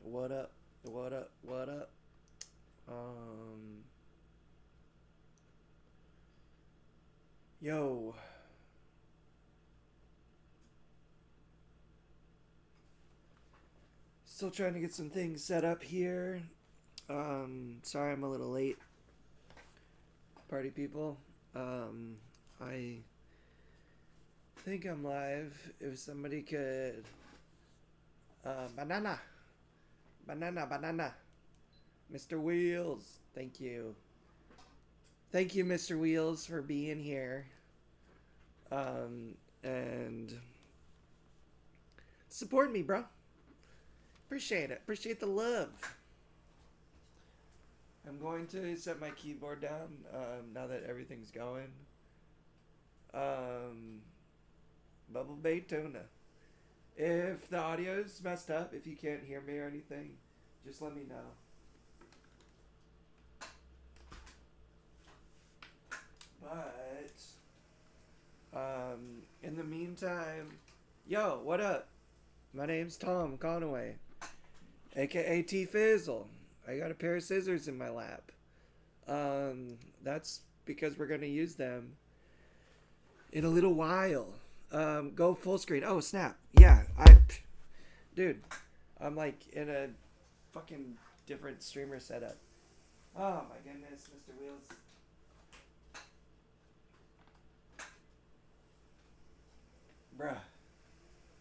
What up? What up? What up? Um, yo, still trying to get some things set up here. Sorry I'm a little late, party people. Um, I think I'm live. If somebody could, banana, banana, Mr. Wheels. Thank you, Mr. Wheels, for being here. And support me, bro. Appreciate it. Appreciate the love. I'm going to set my keyboard down now that everything's going. Um, Bubble Bay Tuna. If the audio's messed up, if you can't hear me or anything, just let me know. But, in the meantime, yo, what up? My name's Tom Conaway, aka T Fizzle. I got a pair of scissors in my lap. That's because we're gonna use them in a little while. Go full screen. Oh snap! Yeah, dude, I'm like in a fucking different streamer setup. Oh my goodness, Mr. Wheels. Bruh,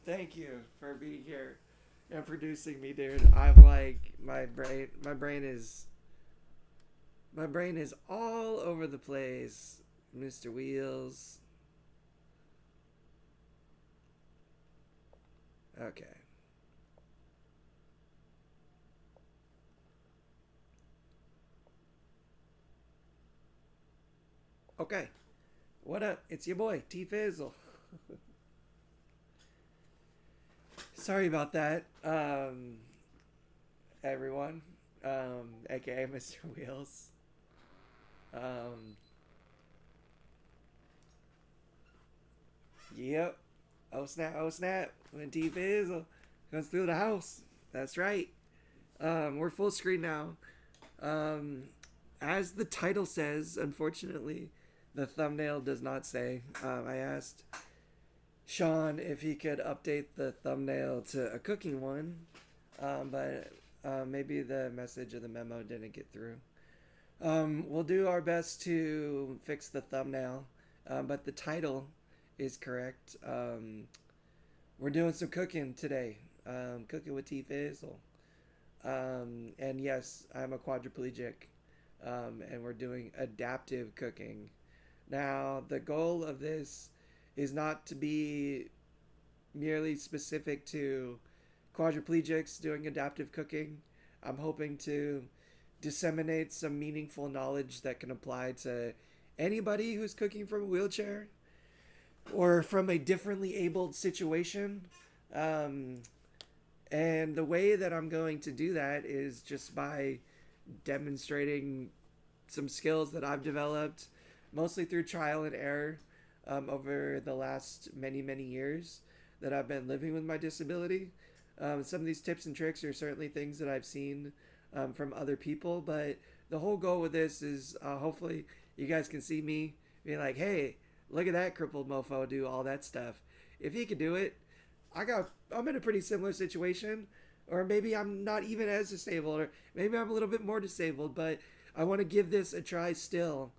thank you for being here and producing me, dude. I'm like my brain is all over the place, Mr. Wheels. Okay. Okay. What up? It's your boy, T Fizzle. Sorry about that, everyone. AKA Mr. Wheels. Um, yep. Oh snap! Oh snap! When T Fizzle comes through the house. That's right. We're full screen now. Um, as the title says, unfortunately, the thumbnail does not say. I asked Sean if he could update the thumbnail to a cooking one, but maybe the message of the memo didn't get through. We'll do our best to fix the thumbnail, but the title is correct. We're doing some cooking today. Cooking with T Fizzle. And yes, I'm a quadriplegic, and we're doing adaptive cooking. Now, the goal of this is not to be merely specific to quadriplegics doing adaptive cooking. I'm hoping to disseminate some meaningful knowledge that can apply to anybody who's cooking from a wheelchair or from a differently abled situation. Um, and the way that I'm going to do that is just by demonstrating some skills that I've developed, mostly through trial and error, over the last many years that I've been living with my disability. Some of these tips and tricks are certainly things that I've seen from other people, but the whole goal with this is hopefully you guys can see me be like, hey, look at that crippled mofo do all that stuff. If he could do it, I'm in a pretty similar situation, or maybe I'm not even as disabled, or maybe I'm a little bit more disabled, but I want to give this a try still.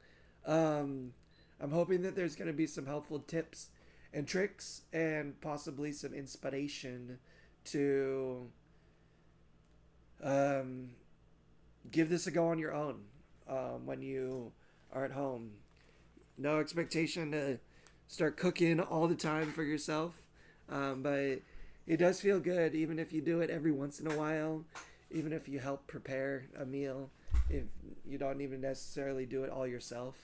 I'm hoping that there's going to be some helpful tips and tricks and possibly some inspiration to um, give this a go on your own when you are at home. No expectation to start cooking all the time for yourself, but it does feel good even if you do it every once in a while, even if you help prepare a meal, if you don't even necessarily do it all yourself.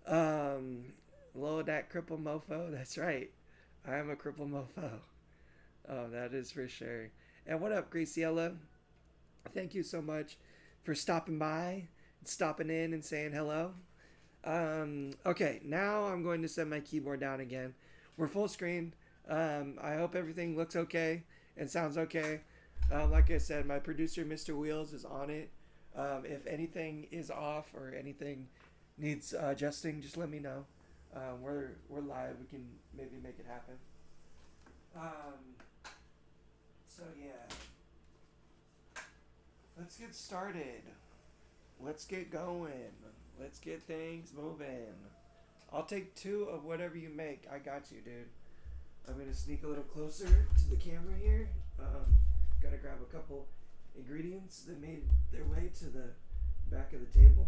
Hello, that cripple mofo. That's right. I am a cripple mofo. Oh, that is for sure. And what up, Graciela? Thank you so much for stopping by, stopping in, and saying hello. Okay, now I'm going to set my keyboard down again. We're full screen. I hope everything looks okay and sounds okay. Like I said, my producer, Mr. Wheels, is on it. If anything is off or anything needs adjusting, just let me know. We're live. We can maybe make it happen. Um, so yeah, let's get started. Let's get going. Let's get things moving. I'll take two of whatever you make. I got you, dude. I'm gonna sneak a little closer to the camera here. Gotta grab a couple ingredients that made their way to the back of the table,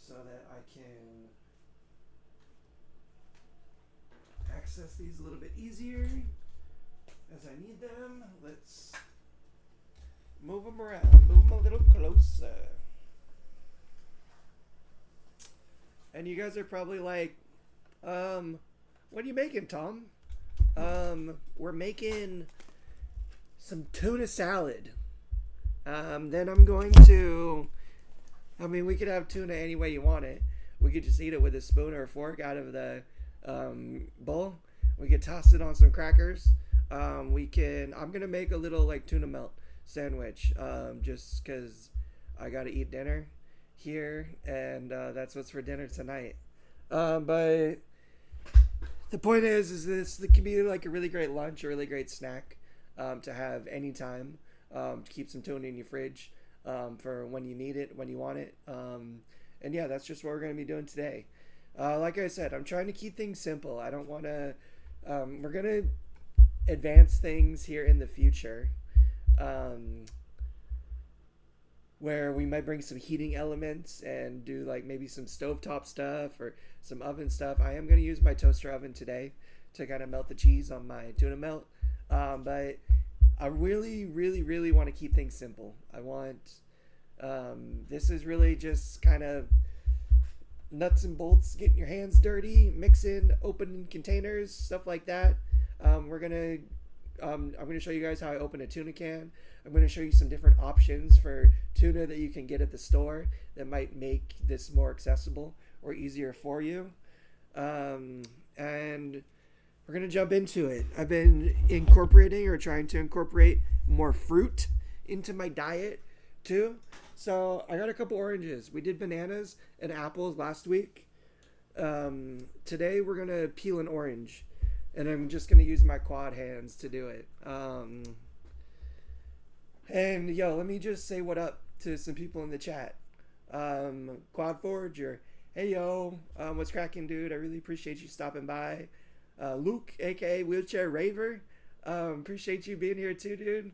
so that I can access these a little bit easier as I need them. Let's move them around. Move them a little closer. And you guys are probably like, what are you making, Tom? We're making some tuna salad. Then I'm going to, we could have tuna any way you want it. We could just eat it with a spoon or a fork out of the bowl. We could toss it on some crackers. I'm going to make a little like tuna melt sandwich, just because I got to eat dinner here, and that's what's for dinner tonight. But the point is this can be like a really great lunch, a really great snack to have anytime, to keep some tuna in your fridge for when you need it, when you want it. And yeah, that's just what we're going to be doing today. Like I said, I'm trying to keep things simple. I don't want to, we're going to advance things here in the future, where we might bring some heating elements and do like maybe some stovetop stuff or some oven stuff. I am going to use my toaster oven today to kind of melt the cheese on my tuna melt. But I really, really, really want to keep things simple. I want, this is really just kind of nuts and bolts, getting your hands dirty, mixing, opening containers, stuff like that. I'm going to show you guys how I open a tuna can. I'm going to show you some different options for tuna that you can get at the store that might make this more accessible or easier for you. And we're going to jump into it. I've been incorporating or trying to incorporate more fruit into my diet too. So I got a couple oranges. We did bananas and apples last week. Today we're going to peel an orange. And I'm just going to use my quad hands to do it. And yo, let me just say what up to some people in the chat. Quad Forger, hey yo, what's cracking, dude? I really appreciate you stopping by. Luke, aka Wheelchair Raver, appreciate you being here too, dude.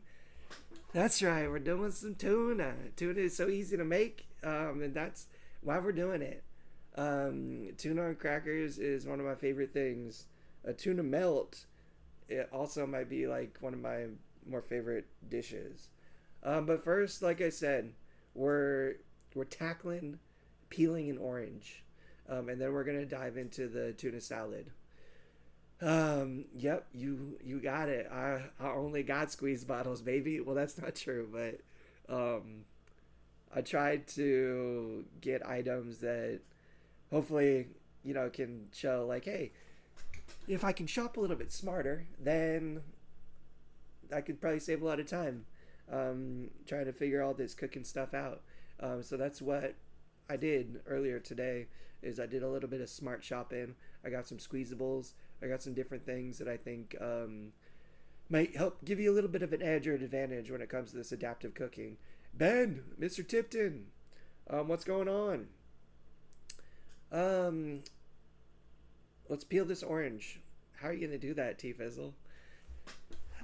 That's right, we're doing some tuna. Tuna is so easy to make, and that's why we're doing it. Tuna on crackers is one of my favorite things. A tuna melt, it also might be like one of my more favorite dishes. But first, like I said, we're tackling peeling an orange, and then we're gonna dive into the tuna salad. Yep, you got it. I only got squeeze bottles, baby. Well, that's not true, but I tried to get items that hopefully can show like, hey, if I can shop a little bit smarter, then I could probably save a lot of time trying to figure all this cooking stuff out. So that's what I did earlier today, is I did a little bit of smart shopping. I got some squeezables. I got some different things that I think might help give you a little bit of an edge or an advantage when it comes to this adaptive cooking. Ben, Mr. Tipton, what's going on? Let's peel this orange. How are you going to do that, T-Fizzle?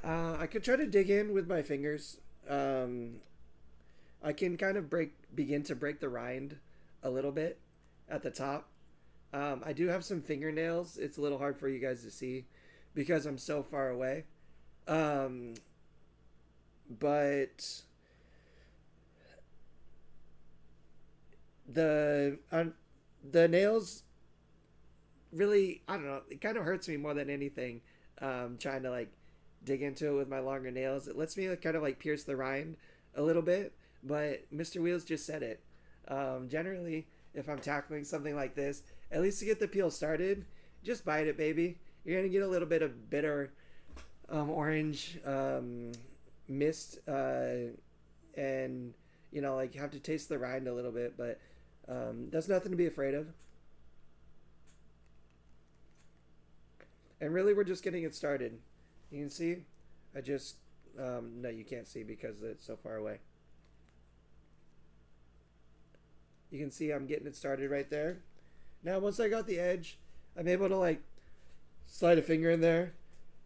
I could try to dig in with my fingers. I can kind of begin to break the rind a little bit at the top. I do have some fingernails. It's a little hard for you guys to see because I'm so far away. But the nails really, I don't know, it kind of hurts me more than anything, trying to like dig into it with my longer nails. It lets me kind of like pierce the rind a little bit, but Mr. Wheels just said it. Generally, if I'm tackling something like this, at least to get the peel started, just bite it, baby. You're gonna get a little bit of bitter orange mist, and like you have to taste the rind a little bit, but that's nothing to be afraid of. And really, we're just getting it started. You can see, I just no, you can't see because it's so far away. You can see I'm getting it started right there. Now, once I got the edge, I'm able to like slide a finger in there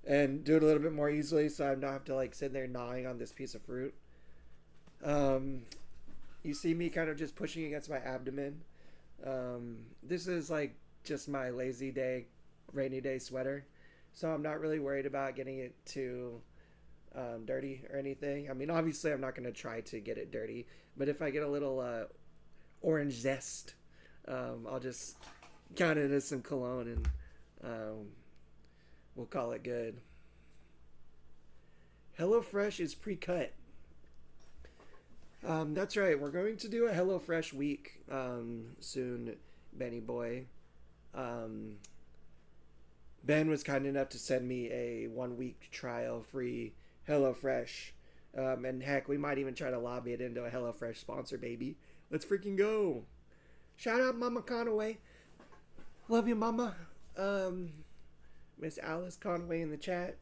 and do it a little bit more easily, so I don't have to like sit there gnawing on this piece of fruit. You see me kind of just pushing against my abdomen. This is like just my lazy day, rainy day sweater, so I'm not really worried about getting it too dirty or anything. I mean, obviously, I'm not going to try to get it dirty, but if I get a little orange zest, I'll just count it as some cologne, and we'll call it good. HelloFresh is pre-cut. That's right. We're going to do a HelloFresh week soon, Benny boy. Ben was kind enough to send me a 1-week trial free HelloFresh. And heck, we might even try to lobby it into a HelloFresh sponsor, baby. Let's freaking go. Shout out Mama Conaway. Love you, Mama. Miss Alice Conway in the chat.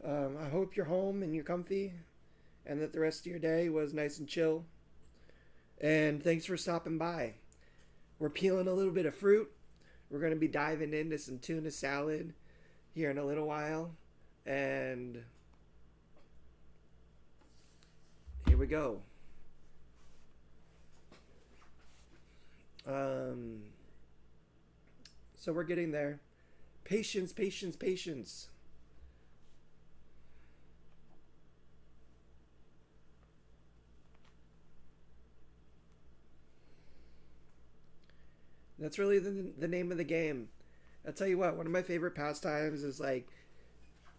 I hope you're home and you're comfy, and that the rest of your day was nice and chill. And thanks for stopping by. We're peeling a little bit of fruit. We're going to be diving into some tuna salad here in a little while. And here we go. So we're getting there. Patience, patience, patience. That's really the name of the game. I'll tell you what, one of my favorite pastimes is like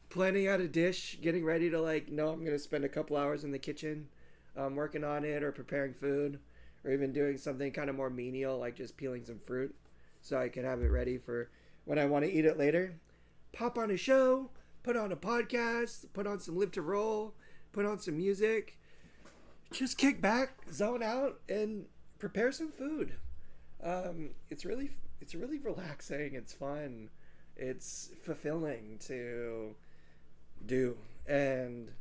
planning out a dish, getting ready to like, no, I'm going to spend a couple hours in the kitchen working on it or preparing food, or even doing something kind of more menial like just peeling some fruit so I can have it ready for when I want to eat it later. Pop on a show, put on a podcast, put on some Live to Roll, put on some music, just kick back, zone out, and prepare some food. It's really relaxing. It's fun. It's fulfilling to do, and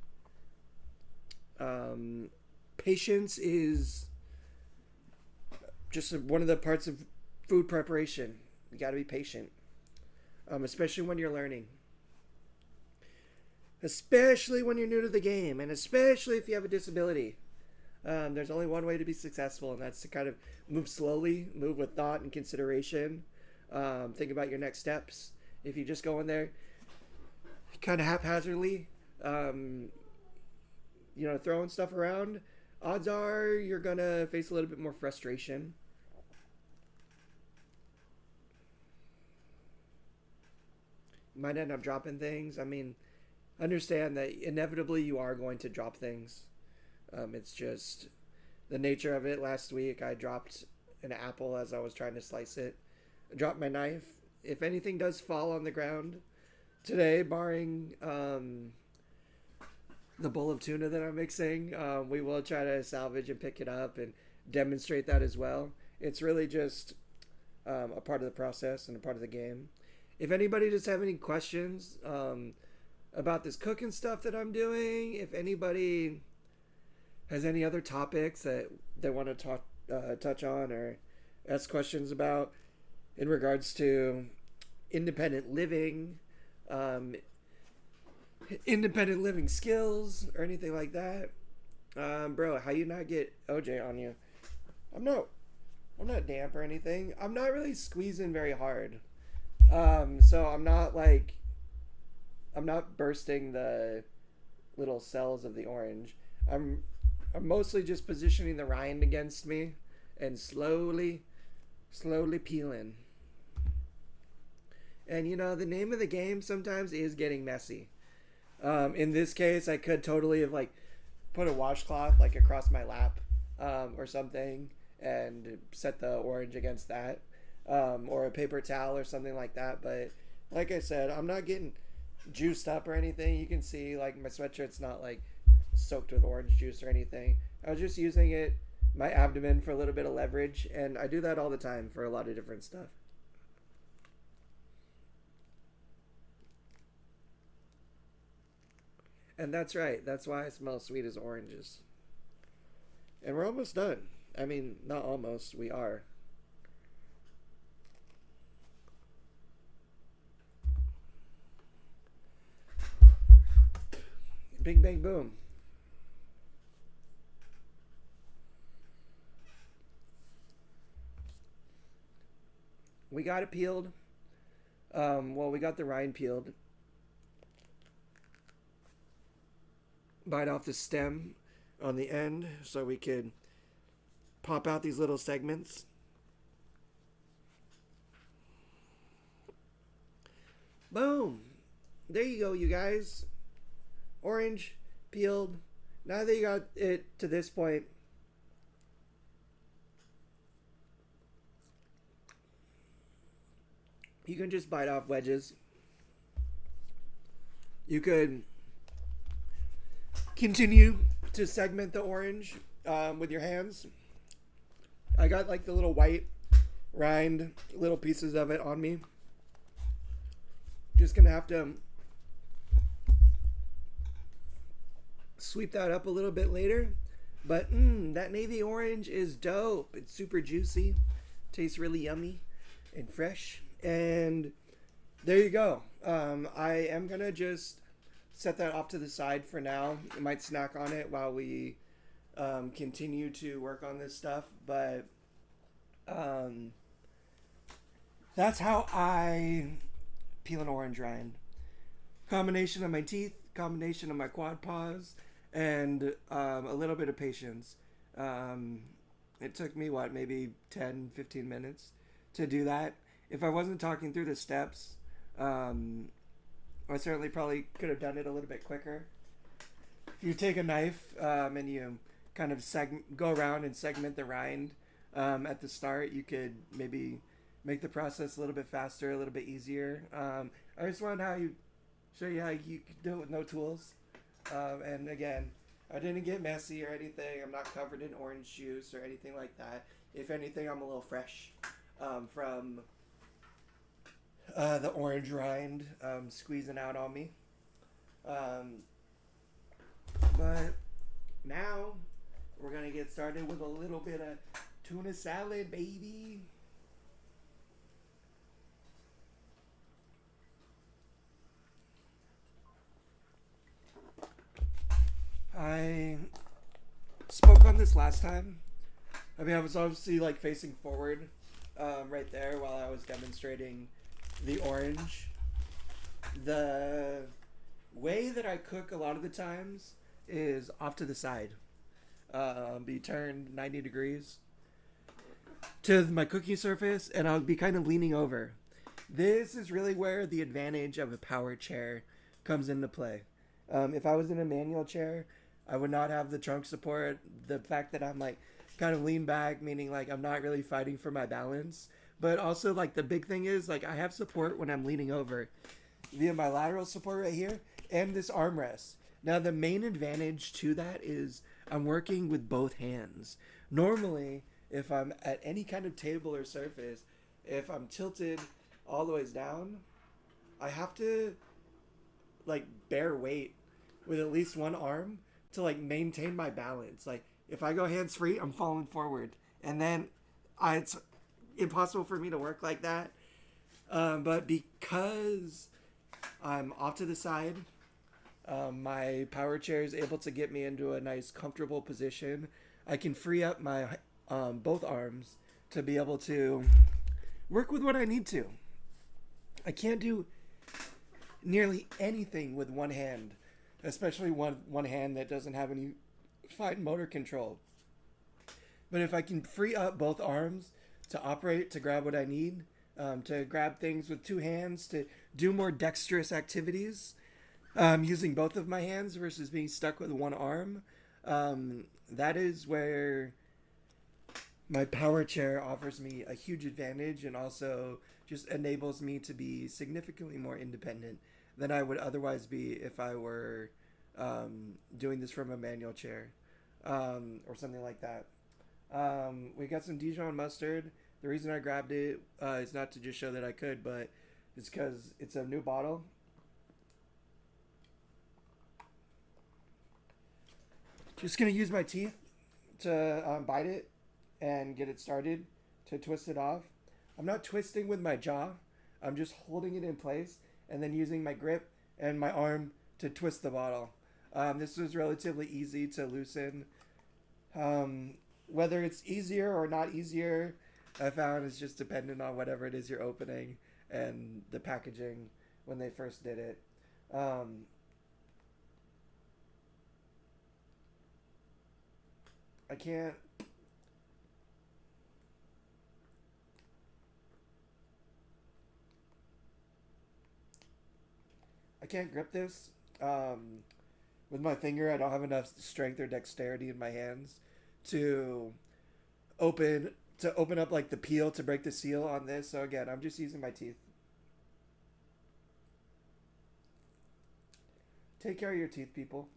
patience is just one of the parts of food preparation. You got to be patient, especially when you're learning, especially when you're new to the game, and especially if you have a disability. There's only one way to be successful, and that's to kind of move slowly, move with thought and consideration. Think about your next steps. If you just go in there kind of haphazardly, throwing stuff around, odds are you're going to face a little bit more frustration. You might end up dropping things. I mean, understand that inevitably you are going to drop things. It's just the nature of it. Last week, I dropped an apple as I was trying to slice it. I dropped my knife. If anything does fall on the ground today, barring the bowl of tuna that I'm mixing, we will try to salvage and pick it up and demonstrate that as well. It's really just a part of the process and a part of the game. If anybody does have any questions about this cooking stuff that I'm doing, if anybody has any other topics that they want to touch on or ask questions about in regards to independent living skills or anything like that, bro, how you not get OJ on you? I'm not damp or anything. I'm not really squeezing very hard, so I'm not bursting the little cells of the orange. I'm mostly just positioning the rind against me and slowly peeling. And the name of the game sometimes is getting messy. In this case, I could totally have put a washcloth across my lap or something and set the orange against that, or a paper towel or something like that. But like I said, I'm not getting juiced up or anything. You can see like my sweatshirt's not like soaked with orange juice or anything. I was just using it, my abdomen, for a little bit of leverage, and I do that all the time for a lot of different stuff. And that's right. That's why I smell sweet as oranges. And we're almost done. I mean, not almost. We are. Bing, bang, boom. We got it peeled. Well, we got the rind peeled. Bite off the stem on the end so we could pop out these little segments. Boom. There you go, you guys. Orange, peeled. Now that you got it to this point, you can just bite off wedges. You could continue to segment the orange with your hands. I got like the little white rind, little pieces of it on me. Just gonna have to sweep that up a little bit later. But that navy orange is dope. It's super juicy. Tastes really yummy and fresh. And there you go. I am gonna just set that off to the side for now. I might snack on it while we continue to work on this stuff. But that's how I peel an orange rind. Combination of my teeth, combination of my quad paws, and a little bit of patience. It took me, maybe 10, 15 minutes to do that. If I wasn't talking through the steps, I certainly probably could have done it a little bit quicker. If you take a knife and you kind of go around and segment the rind at the start, you could maybe make the process a little bit faster, a little bit easier. I just wanted to show you how you can do it with no tools. And again, I didn't get messy or anything. I'm not covered in orange juice or anything like that. If anything, I'm a little fresh from the orange rind squeezing out on me. But now we're going to get started with a little bit of tuna salad, baby. I spoke on this last time. I mean, I was obviously like facing forward right there while I was demonstrating the orange. The way that I cook a lot of the times is off to the side. Be turned 90 degrees to my cooking surface, and I'll be kind of leaning over. This is really where the advantage of a power chair comes into play. If I was in a manual chair, I would not have the trunk support. The fact that I'm like kind of lean back, meaning like I'm not really fighting for my balance. But also like the big thing is like I have support when I'm leaning over via my lateral support right here and this armrest. Now the main advantage to that is I'm working with both hands. Normally, if I'm at any kind of table or surface, if I'm tilted all the ways down, I have to like bear weight with at least one arm to like maintain my balance. Like if I go hands free, I'm falling forward, and then it's impossible for me to work like that. But because I'm off to the side, my power chair is able to get me into a nice comfortable position. I can free up my both arms to be able to work with what I need to. I can't do nearly anything with one hand, especially one hand that doesn't have any fine motor control. But if I can free up both arms to operate, to grab what I need, to grab things with two hands, to do more dexterous activities, using both of my hands versus being stuck with one arm, that is where my power chair offers me a huge advantage and also just enables me to be significantly more independent than I would otherwise be if I were doing this from a manual chair or something like that. We got some Dijon mustard. The reason I grabbed it is not to just show that I could, but it's because it's a new bottle. Just gonna use my teeth to bite it and get it started to twist it off. I'm not twisting with my jaw. I'm just holding it in place and then using my grip and my arm to twist the bottle. This was relatively easy to loosen. Whether it's easier or not easier, I found is just dependent on whatever it is you're opening and the packaging when they first did it. I can't. I can't grip this with my finger. I don't have enough strength or dexterity in my hands to open open up like the peel to break the seal on this. So again, I'm just using my teeth. Take care of your teeth, people.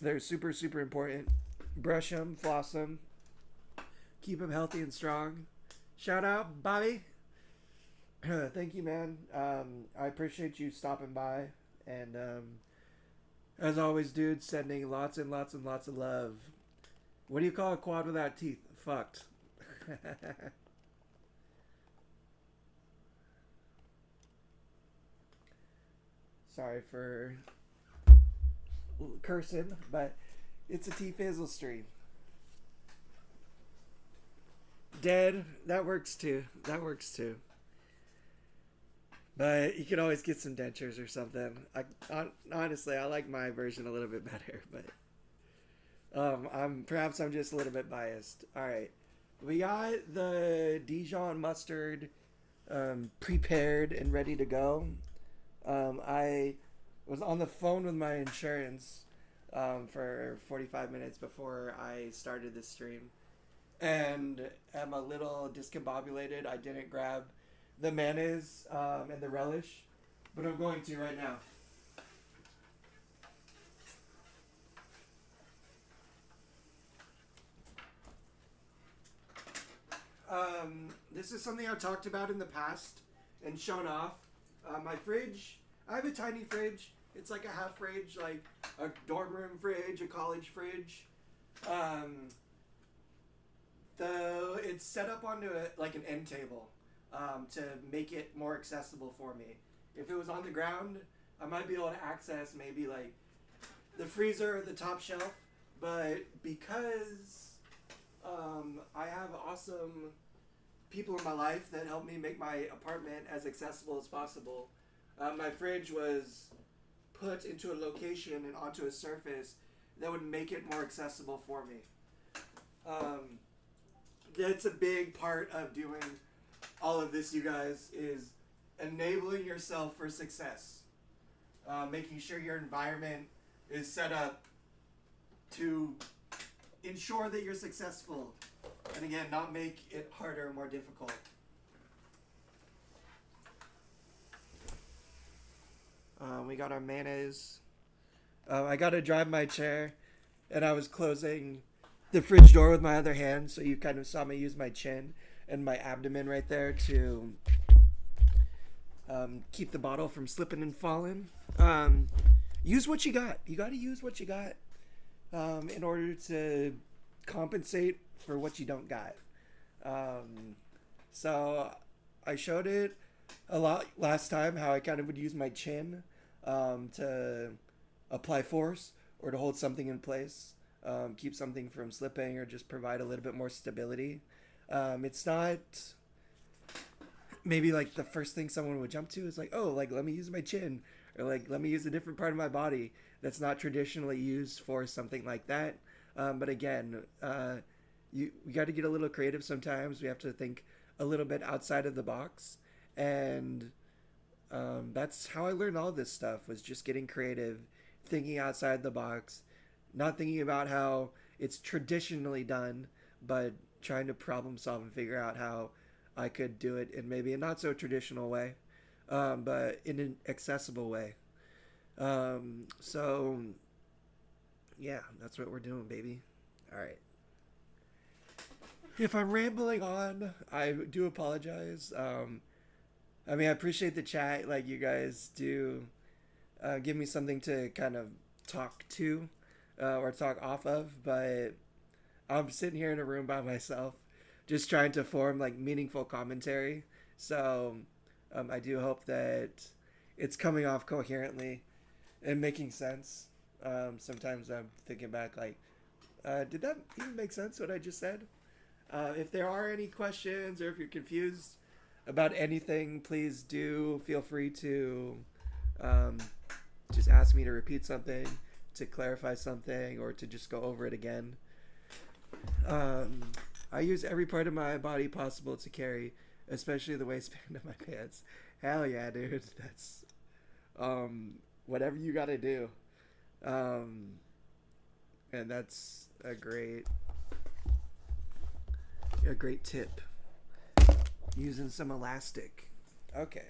They're super, super important. Brush them, floss them, keep them healthy and strong. Shout out, Bobby. Thank you, man. I appreciate you stopping by. And as always, dude, sending lots and lots and lots of love. What do you call a quad without teeth? Fucked. Sorry for cursing, but it's a T-Fizzle stream. Dead, that works too. That works too. But you can always get some dentures or something. Honestly, I like my version a little bit better, but I'm just a little bit biased. All right, we got the Dijon mustard prepared and ready to go. I was on the phone with my insurance for 45 minutes before I started this stream, and am a little discombobulated. I didn't grab the mayonnaise and the relish, but I'm going to right now. This is something I've talked about in the past and shown off. My fridge, I have a tiny fridge. It's like a half fridge, like a dorm room fridge, a college fridge. It's set up onto like an end table to make it more accessible for me. If it was on the ground, I might be able to access maybe like the freezer or the top shelf. But because I have awesome people in my life that help me make my apartment as accessible as possible, my fridge was put into a location and onto a surface that would make it more accessible for me. That's a big part of doing all of this, you guys, is enabling yourself for success. Making sure your environment is set up to ensure that you're successful. And again, not make it harder or more difficult. We got our mayonnaise. I got to drive my chair, and I was closing the fridge door with my other hand, so you kind of saw me use my chin and my abdomen right there to keep the bottle from slipping and falling. Use what you got. You got to use what you got in order to compensate for what you don't got. So I showed it a lot last time, how I kind of would use my chin to apply force or to hold something in place, keep something from slipping, or just provide a little bit more stability. It's not maybe like the first thing someone would jump to is like, oh, like let me use my chin, or like let me use a different part of my body that's not traditionally used for something like that. But again, we got to get a little creative sometimes. We have to think a little bit outside of the box, and that's how I learned all this stuff, was just getting creative, thinking outside the box, not thinking about how it's traditionally done, but trying to problem solve and figure out how I could do it in maybe a not so traditional way, but in an accessible way. So yeah, that's what we're doing, baby. All right. If I'm rambling on, I do apologize. I mean, I appreciate the chat. Like, you guys do give me something to kind of talk to or talk off of, but I'm sitting here in a room by myself just trying to form like meaningful commentary. So I do hope that it's coming off coherently and making sense. Sometimes I'm thinking back like, did that even make sense what I just said? If there are any questions or if you're confused about anything, please do feel free to just ask me to repeat something, to clarify something, or to just go over it again. I use every part of my body possible to carry, especially the waistband of my pants. Hell yeah, dude. That's whatever you gotta do. And that's a great tip. Using some elastic. Okay.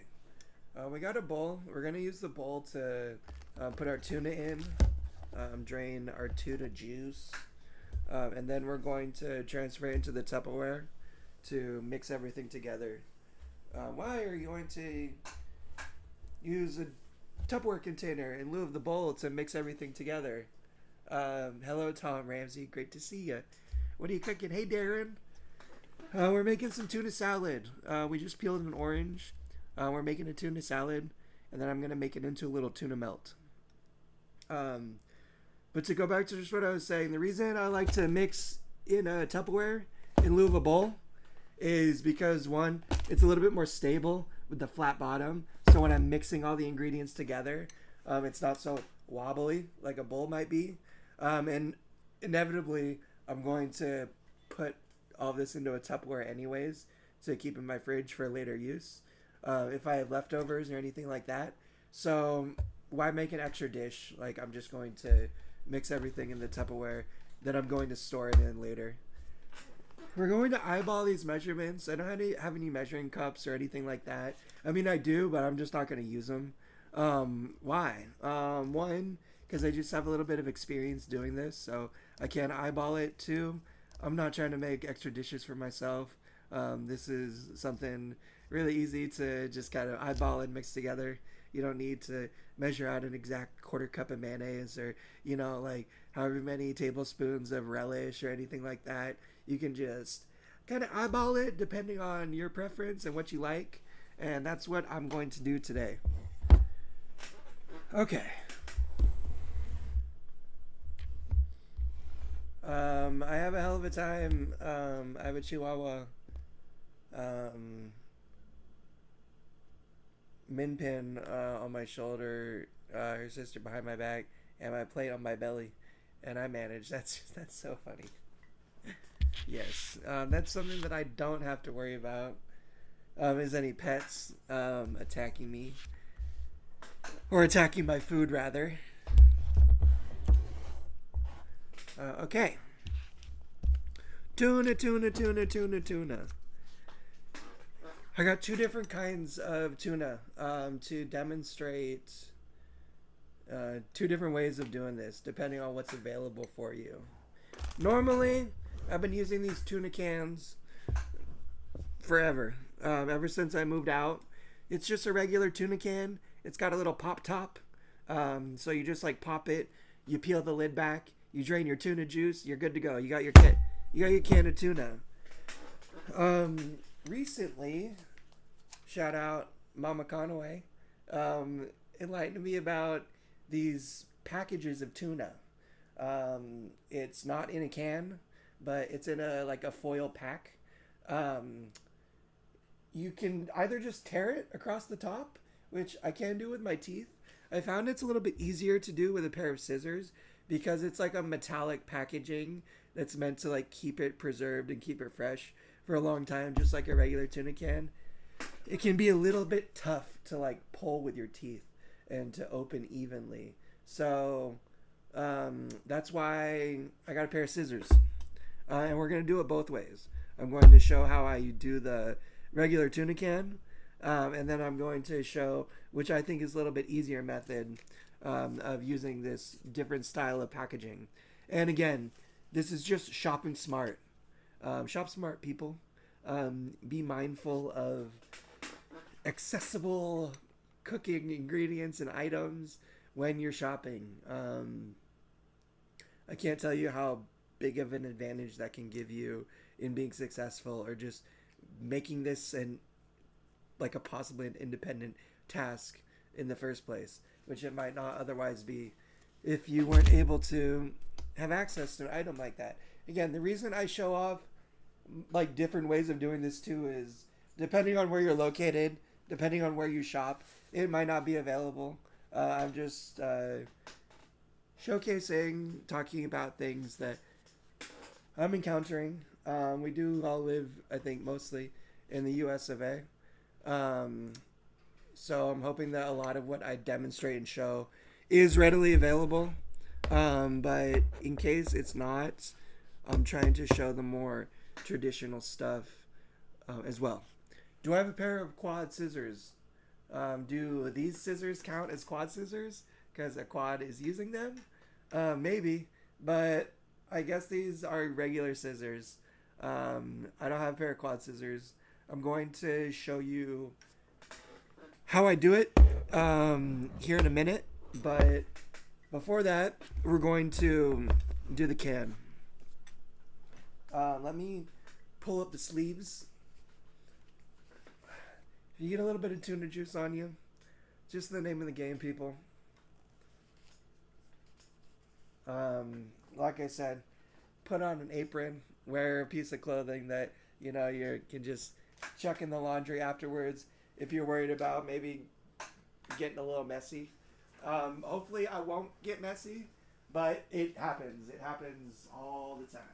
We got a bowl. We're gonna use the bowl to put our tuna in, drain our tuna juice, and then we're going to transfer it into the Tupperware to mix everything together. Why are you going to use a Tupperware container in lieu of the bowl to mix everything together? Hello, Tom Ramsey. Great to see you. What are you cooking? Hey, Darren. We're making some tuna salad. We just peeled an orange. We're making a tuna salad, and then I'm going to make it into a little tuna melt. But to go back to just what I was saying, the reason I like to mix in a Tupperware in lieu of a bowl is because, one, it's a little bit more stable with the flat bottom. So when I'm mixing all the ingredients together, it's not so wobbly like a bowl might be. And inevitably, I'm going to put all this into a Tupperware anyways to keep in my fridge for later use if I have leftovers or anything like that. So why make an extra dish? Like, I'm just going to mix everything in the Tupperware, then I'm going to store it in later. We're going to eyeball these measurements. I don't have any measuring cups or anything like that. I mean, I do, but I'm just not going to use them. Why? One, because I just have a little bit of experience doing this, so I can't eyeball it. Two, I'm not trying to make extra dishes for myself. This is something really easy to just kind of eyeball and mix together. You don't need to measure out an exact quarter cup of mayonnaise or, like however many tablespoons of relish or anything like that. You can just kind of eyeball it depending on your preference and what you like. And that's what I'm going to do today. Okay. I have a hell of a time. I have a Chihuahua. Min pin on my shoulder, her sister behind my back, and my plate on my belly, and I manage. That's so funny. Yes, that's something that I don't have to worry about. Is any pets attacking me or attacking my food rather? Okay. Tuna. I got two different kinds of tuna to demonstrate two different ways of doing this, depending on what's available for you. Normally, I've been using these tuna cans forever, ever since I moved out. It's just a regular tuna can. It's got a little pop top, so you just like pop it, you peel the lid back, you drain your tuna juice, you're good to go. You got your can of tuna. Recently, shout out Mama Conaway, enlightened me about these packages of tuna. It's not in a can, but it's in a foil pack. You can either just tear it across the top, which I can do with my teeth. I found it's a little bit easier to do with a pair of scissors because it's like a metallic packaging that's meant to like keep it preserved and keep it fresh for a long time, just like a regular tuna can. It can be a little bit tough to like pull with your teeth and to open evenly. So that's why I got a pair of scissors. And we're going to do it both ways. I'm going to show how I do the regular tuna can. And then I'm going to show, which I think is a little bit easier method of using this different style of packaging. And again, this is just shopping smart. Shop smart, people. Be mindful of accessible cooking ingredients and items when you're shopping. I can't tell you how big of an advantage that can give you in being successful, or just making this like a possibly an independent task in the first place, which it might not otherwise be if you weren't able to have access to an item like that. Again, the reason I show off like different ways of doing this too is depending on where you're located, depending on where you shop, it might not be available. I'm just showcasing, talking about things that I'm encountering. We do all live, I think, mostly in the US of A. So I'm hoping that a lot of what I demonstrate and show is readily available. But in case it's not, I'm trying to show the more traditional stuff as well. Do I have a pair of quad scissors? Do these scissors count as quad scissors because a quad is using them? Maybe, but I guess these are regular scissors. I don't have a pair of quad scissors. I'm going to show you how I do it here in a minute, but before that, we're going to do the can. Let me pull up the sleeves. If you get a little bit of tuna juice on you, just the name of the game, people. Like I said, put on an apron, wear a piece of clothing that you know you can just chuck in the laundry afterwards if you're worried about maybe getting a little messy. Hopefully I won't get messy, but it happens. It happens all the time.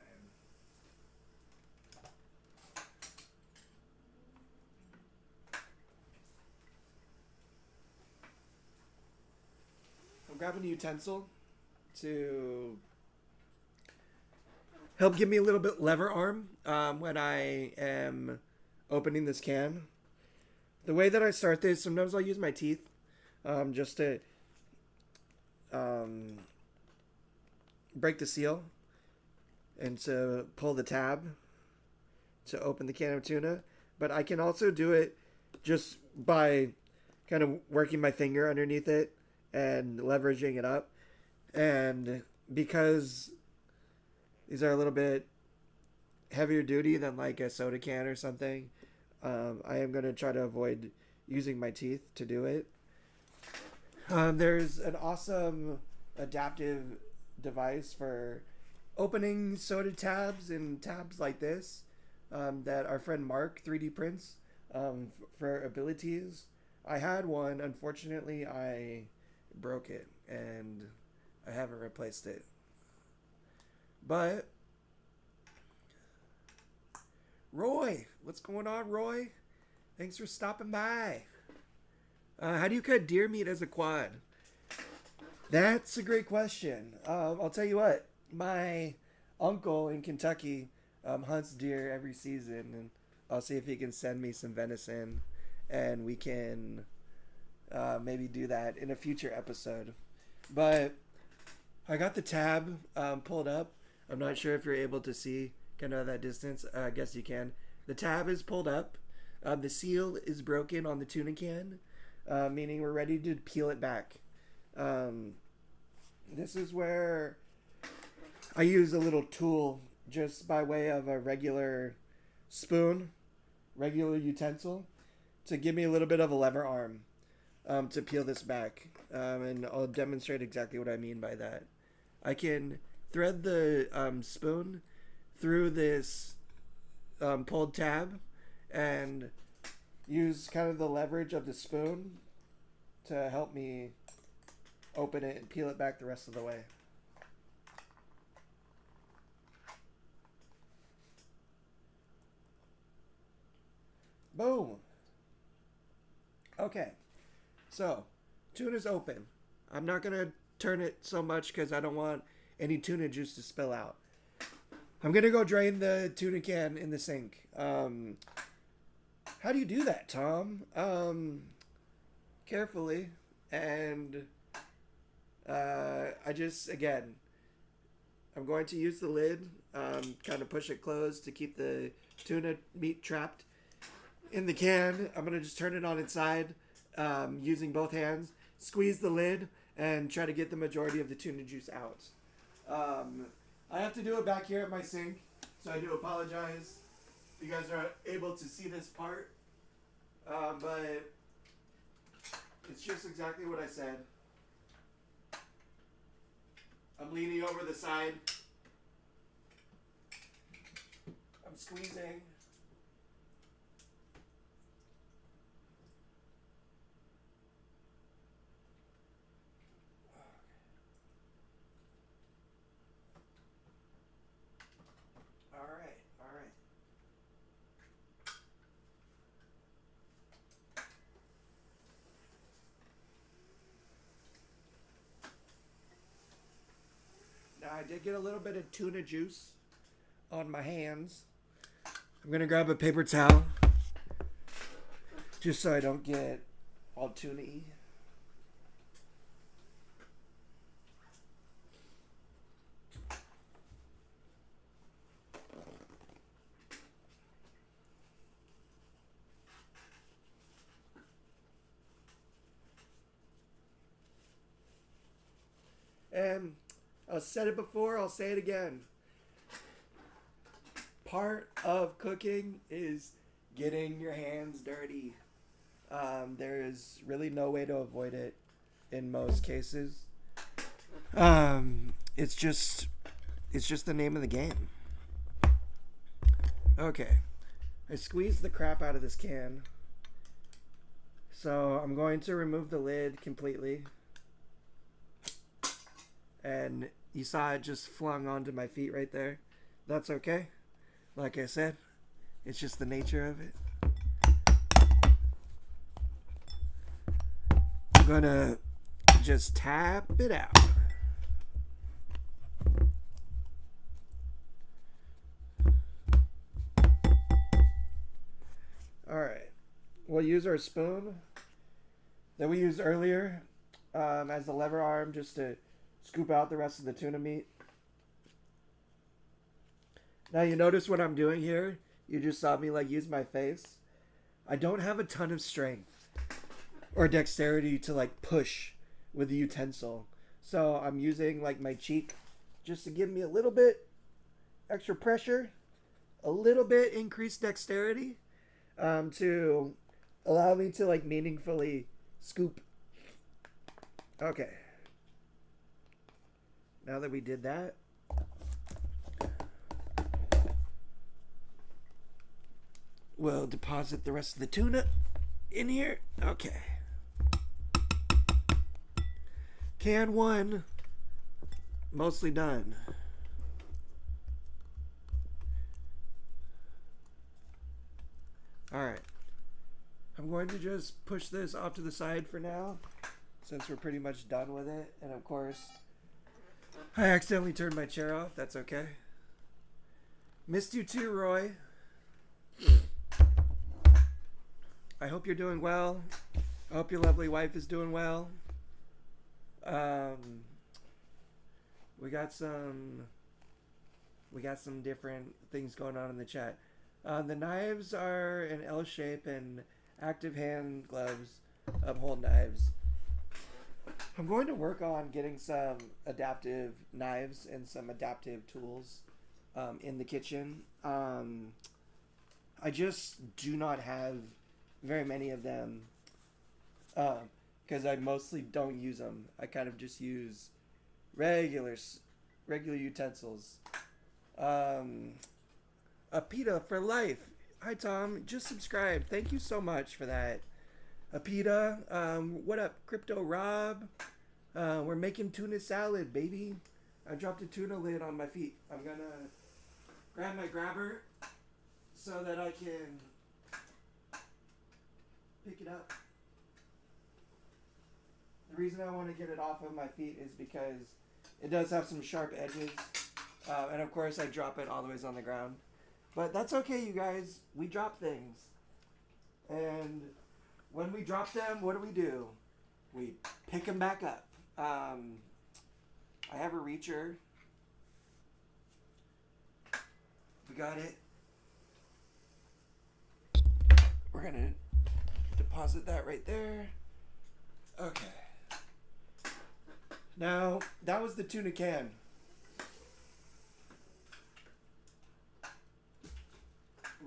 I'm grabbing a utensil to help give me a little bit lever arm when I am opening this can. The way that I start this, sometimes I'll use my teeth just to break the seal and to pull the tab to open the can of tuna. But I can also do it just by kind of working my finger underneath it and leveraging it up. And because these are a little bit heavier duty than like a soda can or something, I am going to try to avoid using my teeth to do it. There's an awesome adaptive device for opening soda tabs and tabs like this that our friend Mark 3D prints for abilities. I had one. Unfortunately, I broke it and I haven't replaced it. But Roy, what's going on, Roy? Thanks for stopping by. How do you cut deer meat as a quad? That's a great question. I'll tell you what. My uncle in Kentucky hunts deer every season, and I'll see if he can send me some venison, and we can maybe do that in a future episode. But I got the tab pulled up. I'm not sure if you're able to see kind of that distance. I guess you can. The tab is pulled up. The seal is broken on the tuna can, meaning we're ready to peel it back. This is where I use a little tool just by way of a regular spoon, regular utensil, to give me a little bit of a lever arm to peel this back. And I'll demonstrate exactly what I mean by that. I can thread the spoon through this pulled tab and use kind of the leverage of the spoon to help me open it and peel it back the rest of the way. Boom. Okay, so tuna's open. I'm not gonna turn it so much because I don't want any tuna juice to spill out. I'm gonna go drain the tuna can in the sink. How do you do that, Tom? Carefully. And I just, again, I'm going to use the lid, kind of push it closed to keep the tuna meat trapped in the can. I'm going to just turn it on its side using both hands, squeeze the lid, and try to get the majority of the tuna juice out. I have to do it back here at my sink, so I do apologize if you guys are able to see this part. But it's just exactly what I said. I'm leaning over the side. I'm squeezing. All right, all right. Now I did get a little bit of tuna juice on my hands. I'm gonna grab a paper towel just so I don't get all tuna-y. And I've said it before, I'll say it again. Part of cooking is getting your hands dirty. There is really no way to avoid it in most cases. It's just the name of the game. Okay. I squeezed the crap out of this can. So I'm going to remove the lid completely. And you saw it just flung onto my feet right there. That's okay. Like I said, it's just the nature of it. I'm gonna just tap it out. Alright. We'll use our spoon that we used earlier as the lever arm just to scoop out the rest of the tuna meat. Now you notice what I'm doing here? You just saw me like use my face. I don't have a ton of strength or dexterity to like push with the utensil. So I'm using like my cheek just to give me a little bit extra pressure, a little bit increased dexterity to allow me to like meaningfully scoop. Okay. Now that we did that, we'll deposit the rest of the tuna in here. Okay. Can 1, mostly done. Alright. I'm going to just push this off to the side for now, since we're pretty much done with it. And of course, I accidentally turned my chair off. That's okay. Missed you too, Roy. I hope you're doing well. I hope your lovely wife is doing well. We got some different things going on in the chat. The knives are an L shape and active hand gloves hold knives. I'm going to work on getting some adaptive knives and some adaptive tools in the kitchen. I just do not have very many of them because I mostly don't use them. I kind of just use regular utensils. Apita for life. Hi Tom, just subscribed. Thank you so much for that. Apita, what up, Crypto Rob? We're making tuna salad, baby. I dropped a tuna lid on my feet. I'm gonna grab my grabber so that I can pick it up. The reason I want to get it off of my feet is because it does have some sharp edges. And of course I drop it all the way on the ground. But that's okay, you guys. We drop things. And when we drop them, what do? We pick them back up. I have a reacher. We got it. We're gonna deposit that right there. Okay. Now, that was the tuna can.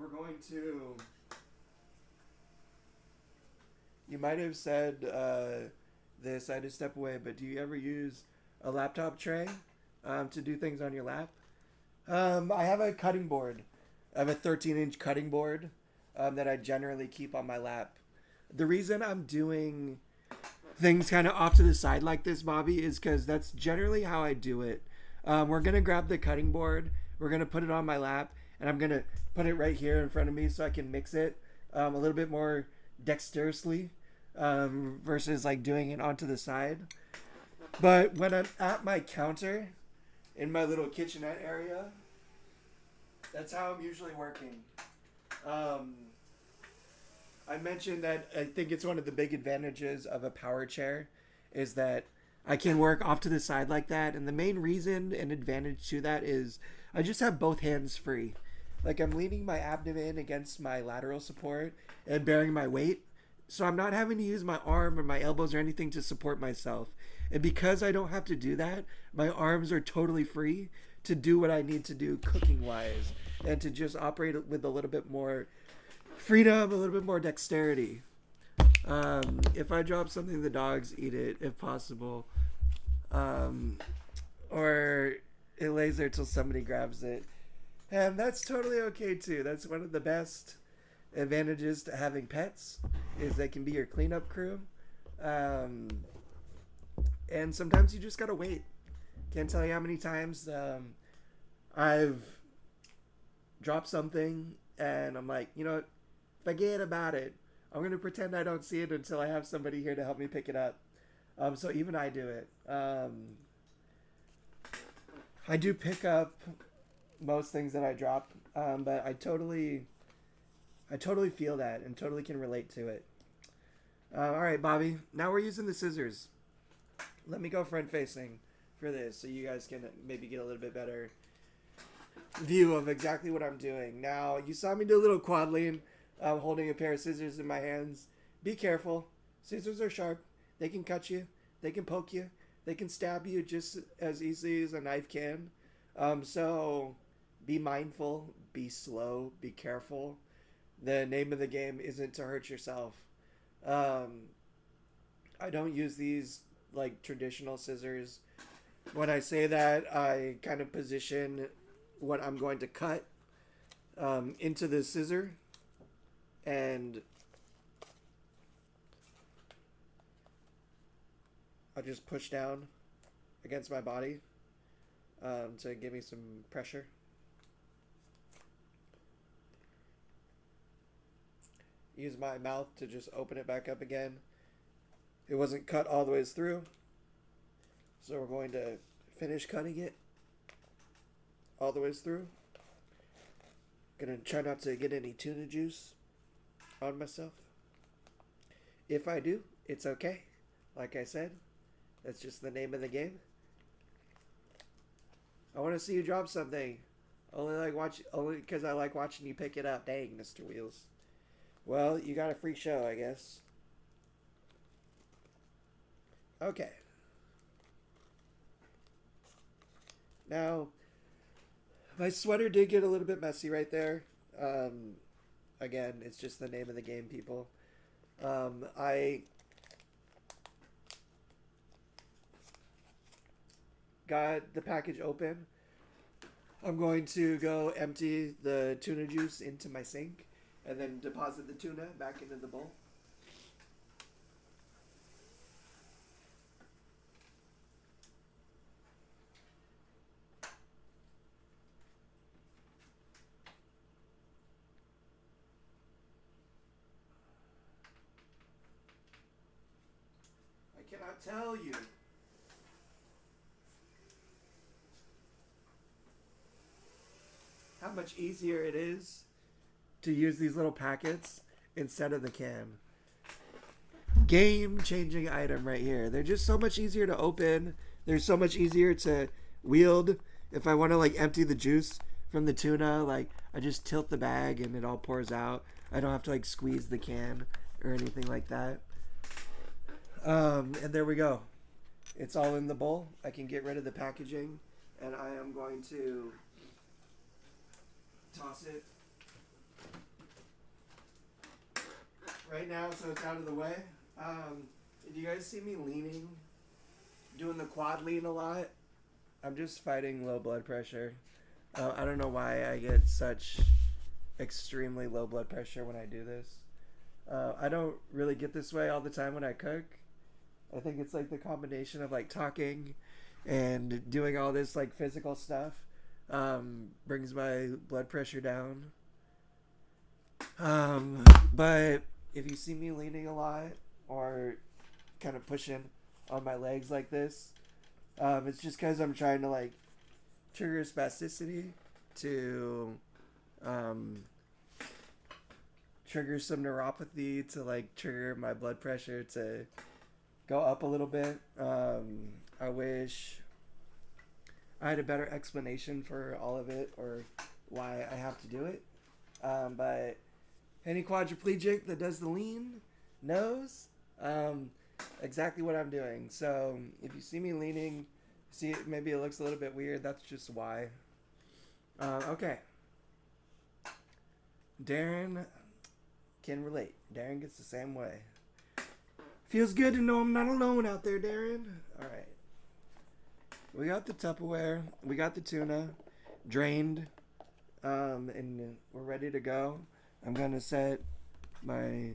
We're going to... You might have said this, I had to step away, but do you ever use a laptop tray to do things on your lap? I have a cutting board. I have a 13-inch cutting board that I generally keep on my lap. The reason I'm doing things kind of off to the side like this, Bobby, is because that's generally how I do it. We're going to grab the cutting board. We're going to put it on my lap, and I'm going to put it right here in front of me so I can mix it a little bit more dexterously versus like doing it onto the side. But when I'm at my counter in my little kitchenette area, that's how I'm usually working. I mentioned that I think it's one of the big advantages of a power chair is that I can work off to the side like that. And the main reason and advantage to that is I just have both hands free. Like I'm leaning my abdomen against my lateral support and bearing my weight. So I'm not having to use my arm or my elbows or anything to support myself. And because I don't have to do that, my arms are totally free to do what I need to do cooking wise and to just operate with a little bit more freedom, a little bit more dexterity. If I drop something, the dogs eat it if possible. Or it lays there till somebody grabs it. And that's totally okay too. That's one of the best advantages to having pets is they can be your cleanup crew. And sometimes you just gotta wait. Can't tell you how many times I've dropped something and I'm like, you know what? Forget about it. I'm going to pretend I don't see it until I have somebody here to help me pick it up. So even I do it. I do pick up most things that I drop, but I totally feel that and totally can relate to it. All right, Bobby. Now we're using the scissors. Let me go front facing for this so you guys can maybe get a little bit better view of exactly what I'm doing. Now, you saw me do a little quad lean. I'm holding a pair of scissors in my hands. Be careful. Scissors are sharp. They can cut you. They can poke you. They can stab you just as easily as a knife can. So be mindful. Be slow. Be careful. The name of the game isn't to hurt yourself. I don't use these like traditional scissors. When I say that, I kind of position what I'm going to cut into the scissor. And I'll just push down against my body to give me some pressure. Use my mouth to just open it back up again. It wasn't cut all the way through, so we're going to finish cutting it all the way through. Gonna try not to get any tuna juice on myself. If I do, it's okay. Like I said, that's just the name of the game. I want to see you drop something. Only because I like watching you pick it up. Dang, Mr. Wheels. Well, you got a free show, I guess. Okay. Now, my sweater did get a little bit messy right there. Again, it's just the name of the game, people. I got the package open. I'm going to go empty the tuna juice into my sink and then deposit the tuna back into the bowl. I cannot tell you how much easier it is to use these little packets instead of the can. Game changing item right here. They're just so much easier to open. They're so much easier to wield. If I want to like empty the juice from the tuna, like I just tilt the bag and it all pours out. I don't have to like squeeze the can or anything like that. And there we go. It's all in the bowl. I can get rid of the packaging, and I am going to toss it right now so it's out of the way. If you guys see me leaning, doing the quad lean a lot, I'm just fighting low blood pressure. I don't know why I get such extremely low blood pressure when I do this. I don't really get this way all the time when I cook. I think it's like the combination of like talking and doing all this like physical stuff brings my blood pressure down. But if you see me leaning a lot or kind of pushing on my legs like this, it's just because I'm trying to like trigger spasticity to trigger some neuropathy to like trigger my blood pressure to go up a little bit. I wish I had a better explanation for all of it or why I have to do it. But any quadriplegic that does the lean knows exactly what I'm doing. So if you see me leaning, see it, maybe it looks a little bit weird. That's just why. Okay. Darren can relate. Darren gets the same way. Feels good to know I'm not alone out there, Darren. All right. We got the Tupperware. We got the tuna drained. And we're ready to go. I'm going to set my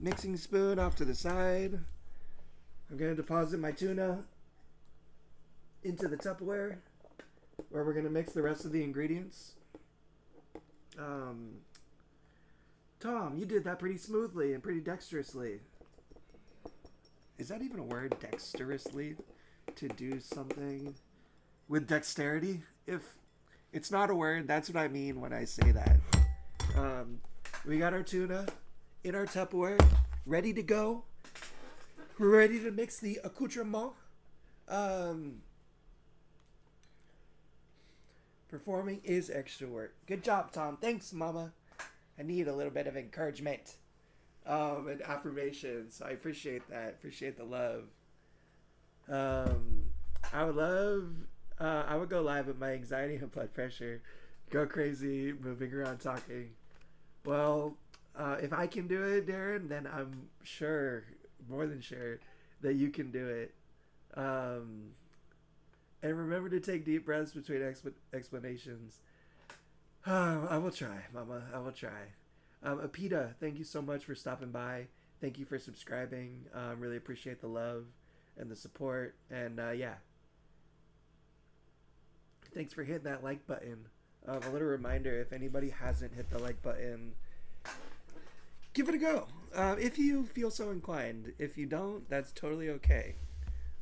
mixing spoon off to the side. I'm going to deposit my tuna into the Tupperware where we're going to mix the rest of the ingredients. Tom, you did that pretty smoothly and pretty dexterously. Is that even a word, dexterously? To do something with dexterity? If it's not a word, that's what I mean when I say that. We got our tuna in our Tupperware, ready to go. We're ready to mix the accoutrement. Performing is extra work. Good job, Tom. Thanks, Mama. I need a little bit of encouragement. And affirmations. I appreciate that. Appreciate the love. I would go live with my anxiety and blood pressure. Go crazy, moving around, talking. Well, if I can do it, Darren, then I'm sure, more than sure, that you can do it. And remember to take deep breaths between explanations. I will try, Mama. I will try. Apita, thank you so much for stopping by. Thank you for subscribing. Really appreciate the love and the support. And yeah. Thanks for hitting that like button. A little reminder, if anybody hasn't hit the like button, give it a go. If you feel so inclined. If you don't, that's totally okay.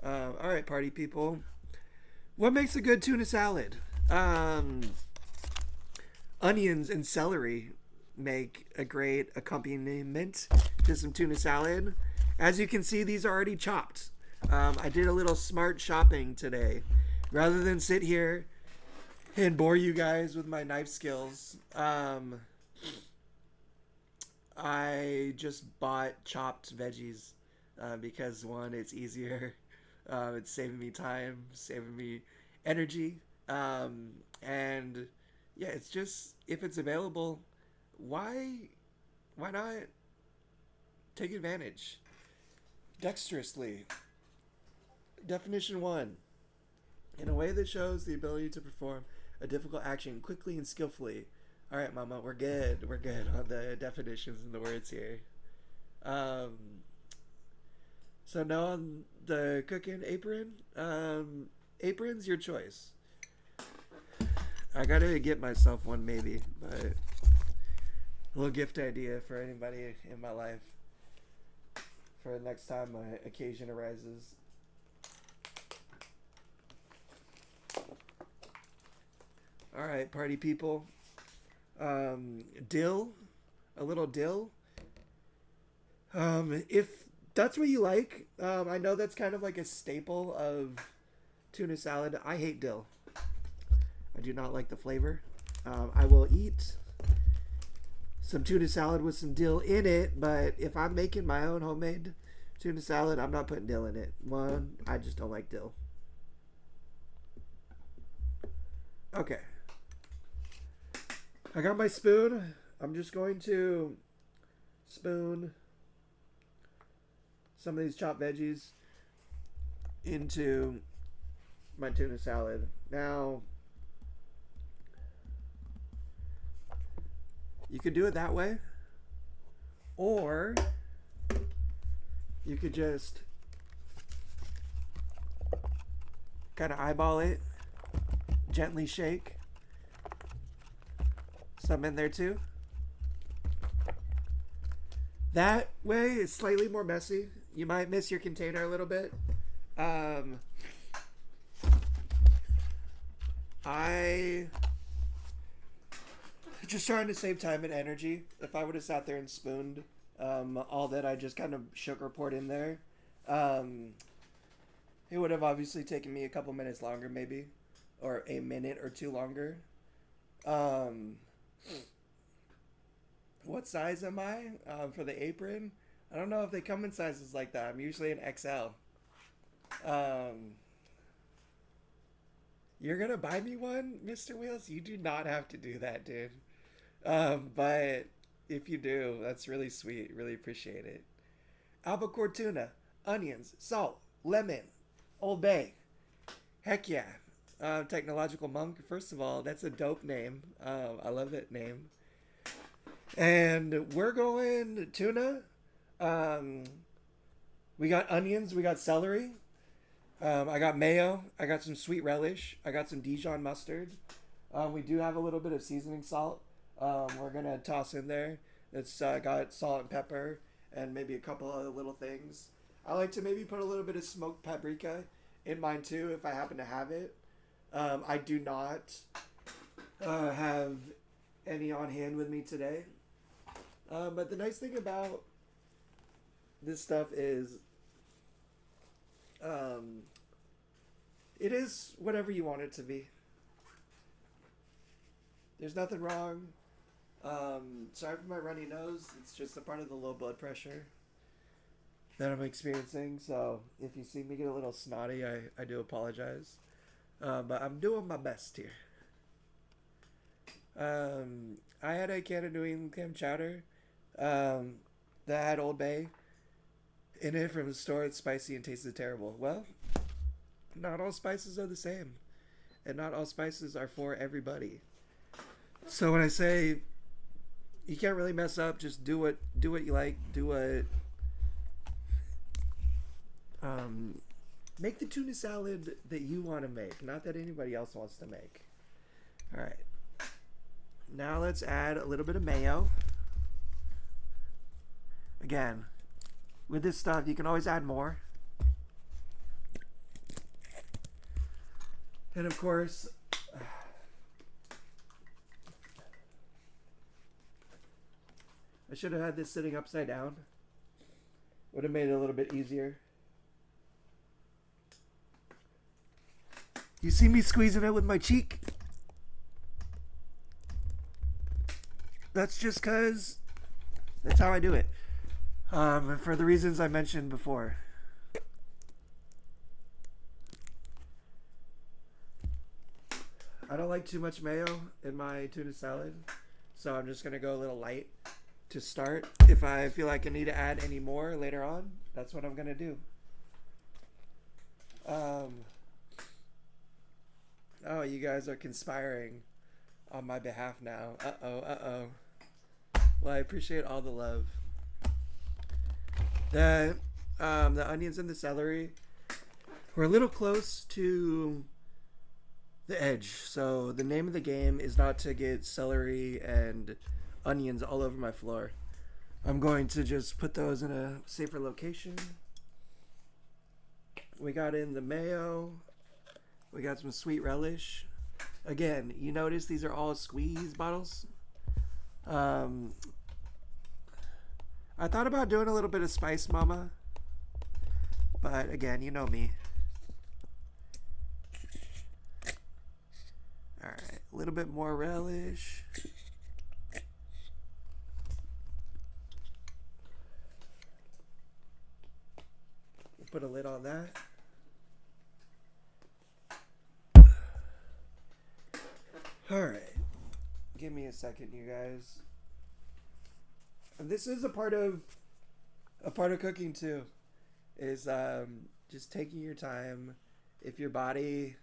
Alright, party people. What makes a good tuna salad? Onions and celery make a great accompaniment to some tuna salad. As you can see, these are already chopped. I did a little smart shopping today. Rather than sit here and bore you guys with my knife skills, I just bought chopped veggies because, one, it's easier. It's saving me time, saving me energy. And yeah, it's just, if it's available, why not take advantage? Dexterously. Definition 1. In a way that shows the ability to perform a difficult action quickly and skillfully. All right, Mama, we're good. We're good on the definitions and the words here. So now on the cooking apron. Apron's your choice. I gotta get myself one maybe, but a little gift idea for anybody in my life for the next time my occasion arises. Alright, party people. Dill. A little dill. If that's what you like, I know that's kind of like a staple of tuna salad. I hate dill. I do not like the flavor. I will eat some tuna salad with some dill in it, but if I'm making my own homemade tuna salad, I'm not putting dill in it. One, I just don't like dill. Okay. I got my spoon. I'm just going to spoon some of these chopped veggies into my tuna salad. Now, you could do it that way, or you could just kind of eyeball it, gently shake some in there too. That way it's slightly more messy. You might miss your container a little bit. I just trying to save time and energy. If I would have sat there and spooned all that I just kind of sugar poured in there, it would have obviously taken me a couple minutes longer, maybe, or a minute or two longer. What size am I for the apron? I don't know if they come in sizes like that. I'm usually an XL. You're gonna buy me one, Mr. Wheels? You do not have to do that, dude. But if you do, that's really sweet. Really appreciate it. Albacore tuna, onions, salt, lemon, Old Bay. Heck yeah. Technological Monk. First of all, that's a dope name. I love that name. And we're going tuna. We got onions. We got celery. I got mayo. I got some sweet relish. I got some Dijon mustard. We do have a little bit of seasoning salt. We're going to toss in there. It's got salt and pepper and maybe a couple other little things. I like to maybe put a little bit of smoked paprika in mine too if I happen to have it. I do not have any on hand with me today. But the nice thing about this stuff is it is whatever you want it to be. There's nothing wrong. Sorry for my runny nose. It's just a part of the low blood pressure that I'm experiencing. So if you see me get a little snotty, I do apologize. But I'm doing my best here. I had a can of New England clam chowder that had Old Bay in it from the store. It's spicy and tasted terrible. Well, not all spices are the same, and not all spices are for everybody. So when I say you can't really mess up, just do what you like. Make the tuna salad that you want to make, not that anybody else wants to make. All right. Now let's add a little bit of mayo. Again, with this stuff, you can always add more. And of course, I should have had this sitting upside down. Would have made it a little bit easier. You see me squeezing it with my cheek? That's just because that's how I do it. For the reasons I mentioned before. I don't like too much mayo in my tuna salad, so I'm just going to go a little light to start. If I feel like I need to add any more later on, that's what I'm going to do. Oh, you guys are conspiring on my behalf now. Uh-oh. Well, I appreciate all the love. The onions and the celery were a little close to the edge. So the name of the game is not to get celery and onions all over my floor. I'm going to just put those in a safer location. We got in the mayo. We got some sweet relish. Again, you notice these are all squeeze bottles. I I thought about doing a little bit of spice, mama. But again, you know me. Alright, a little bit more relish. Put a lid on that. Alright. Give me a second, you guys. And this is a part of cooking too. Is just taking your time. If your body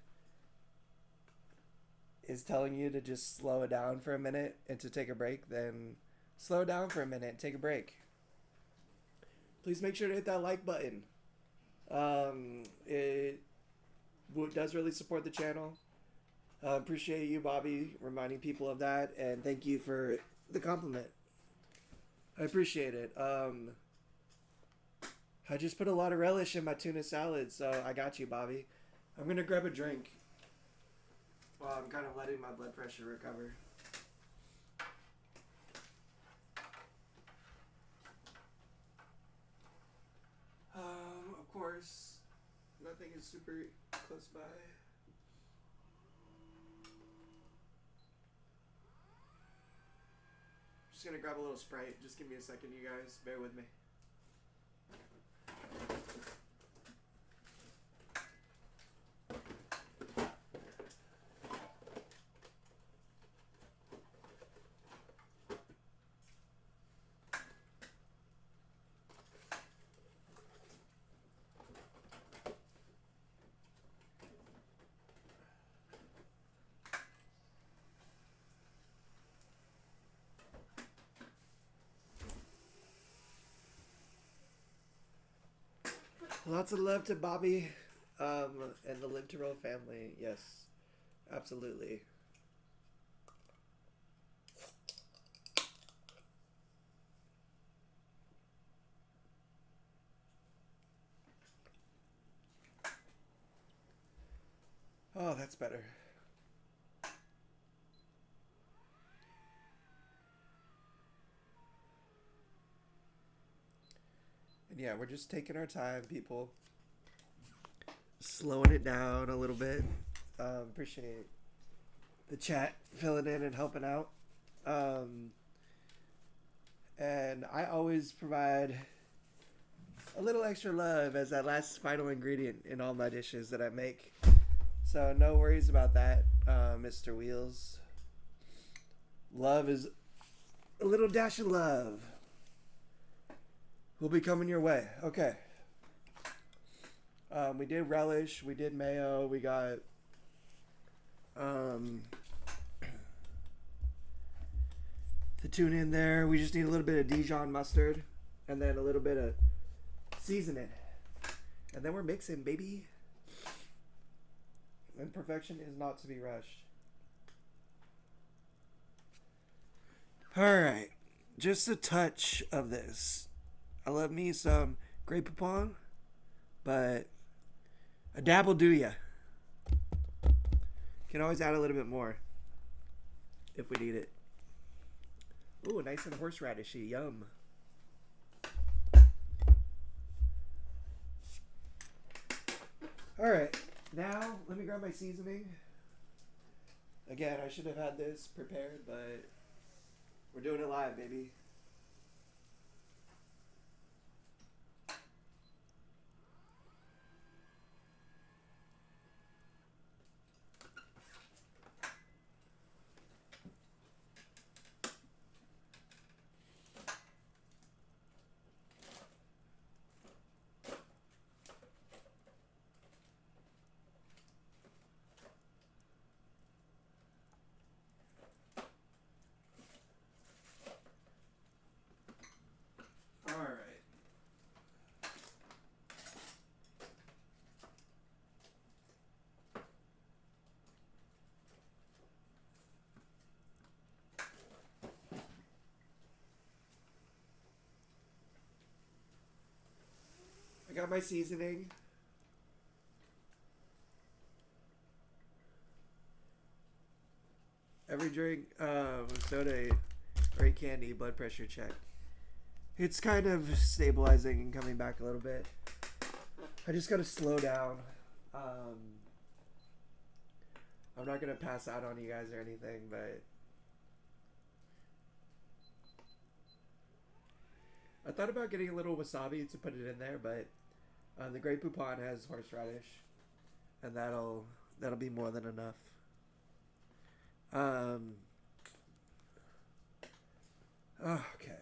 is telling you to just slow it down for a minute and to take a break, then slow it down for a minute and take a break. Please make sure to hit that like button. It does really support the channel. Appreciate you, Bobby, reminding people of that, and thank you for the compliment. I appreciate it. I just put a lot of relish in my tuna salad, so I got you, Bobby. I'm gonna grab a drink while I'm kind of letting my blood pressure recover. Of course, nothing is super close by. Just gonna grab a little Sprite. Just give me a second, you guys. Bear with me. Lots of love to Bobby and the Live to Roll family. Yes, absolutely. Oh, that's better. And yeah, we're just taking our time, people. Slowing it down a little bit. Appreciate the chat filling in and helping out. And I always provide a little extra love as that last final ingredient in all my dishes that I make. So no worries about that, Mr. Wheels. Love is a little dash of love. Will be coming your way. Okay. We did relish. We did mayo. We got the tuna in there. We just need a little bit of Dijon mustard and then a little bit of seasoning. And then we're mixing, baby. And perfection is not to be rushed. All right. Just a touch of this. I love me some Grey Poupon, but a dab will do ya. Can always add a little bit more if we need it. Ooh, nice and horseradishy. Yum. All right, now let me grab my seasoning. Again, I should have had this prepared, but we're doing it live, baby. I got my seasoning. Every drink, soda or candy, blood pressure check. It's kind of stabilizing and coming back a little bit. I just gotta slow down. I'm not gonna pass out on you guys or anything, but I thought about getting a little wasabi to put it in there, but the Grey Poupon has horseradish, and that'll be more than enough. Okay.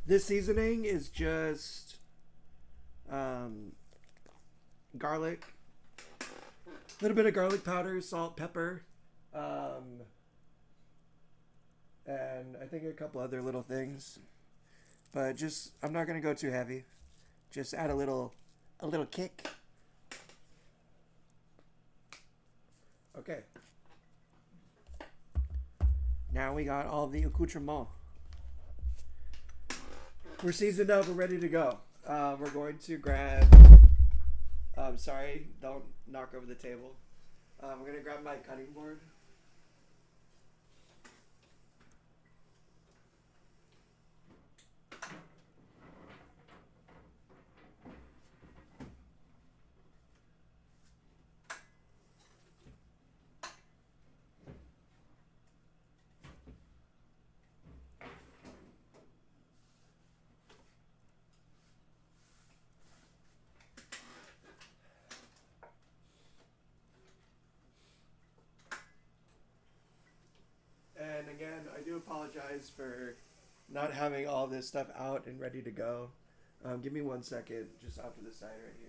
This seasoning is just garlic, a little bit of garlic powder, salt, pepper, and I think a couple other little things. But just, I'm not gonna go too heavy. Just add a little kick. Okay. Now we got all the accoutrements. We're seasoned up. We're ready to go. We're going to grab. Sorry, don't knock over the table. We're gonna grab my cutting board. And again, I do apologize for not having all this stuff out and ready to go. Give me 1 second, just off to the side right here.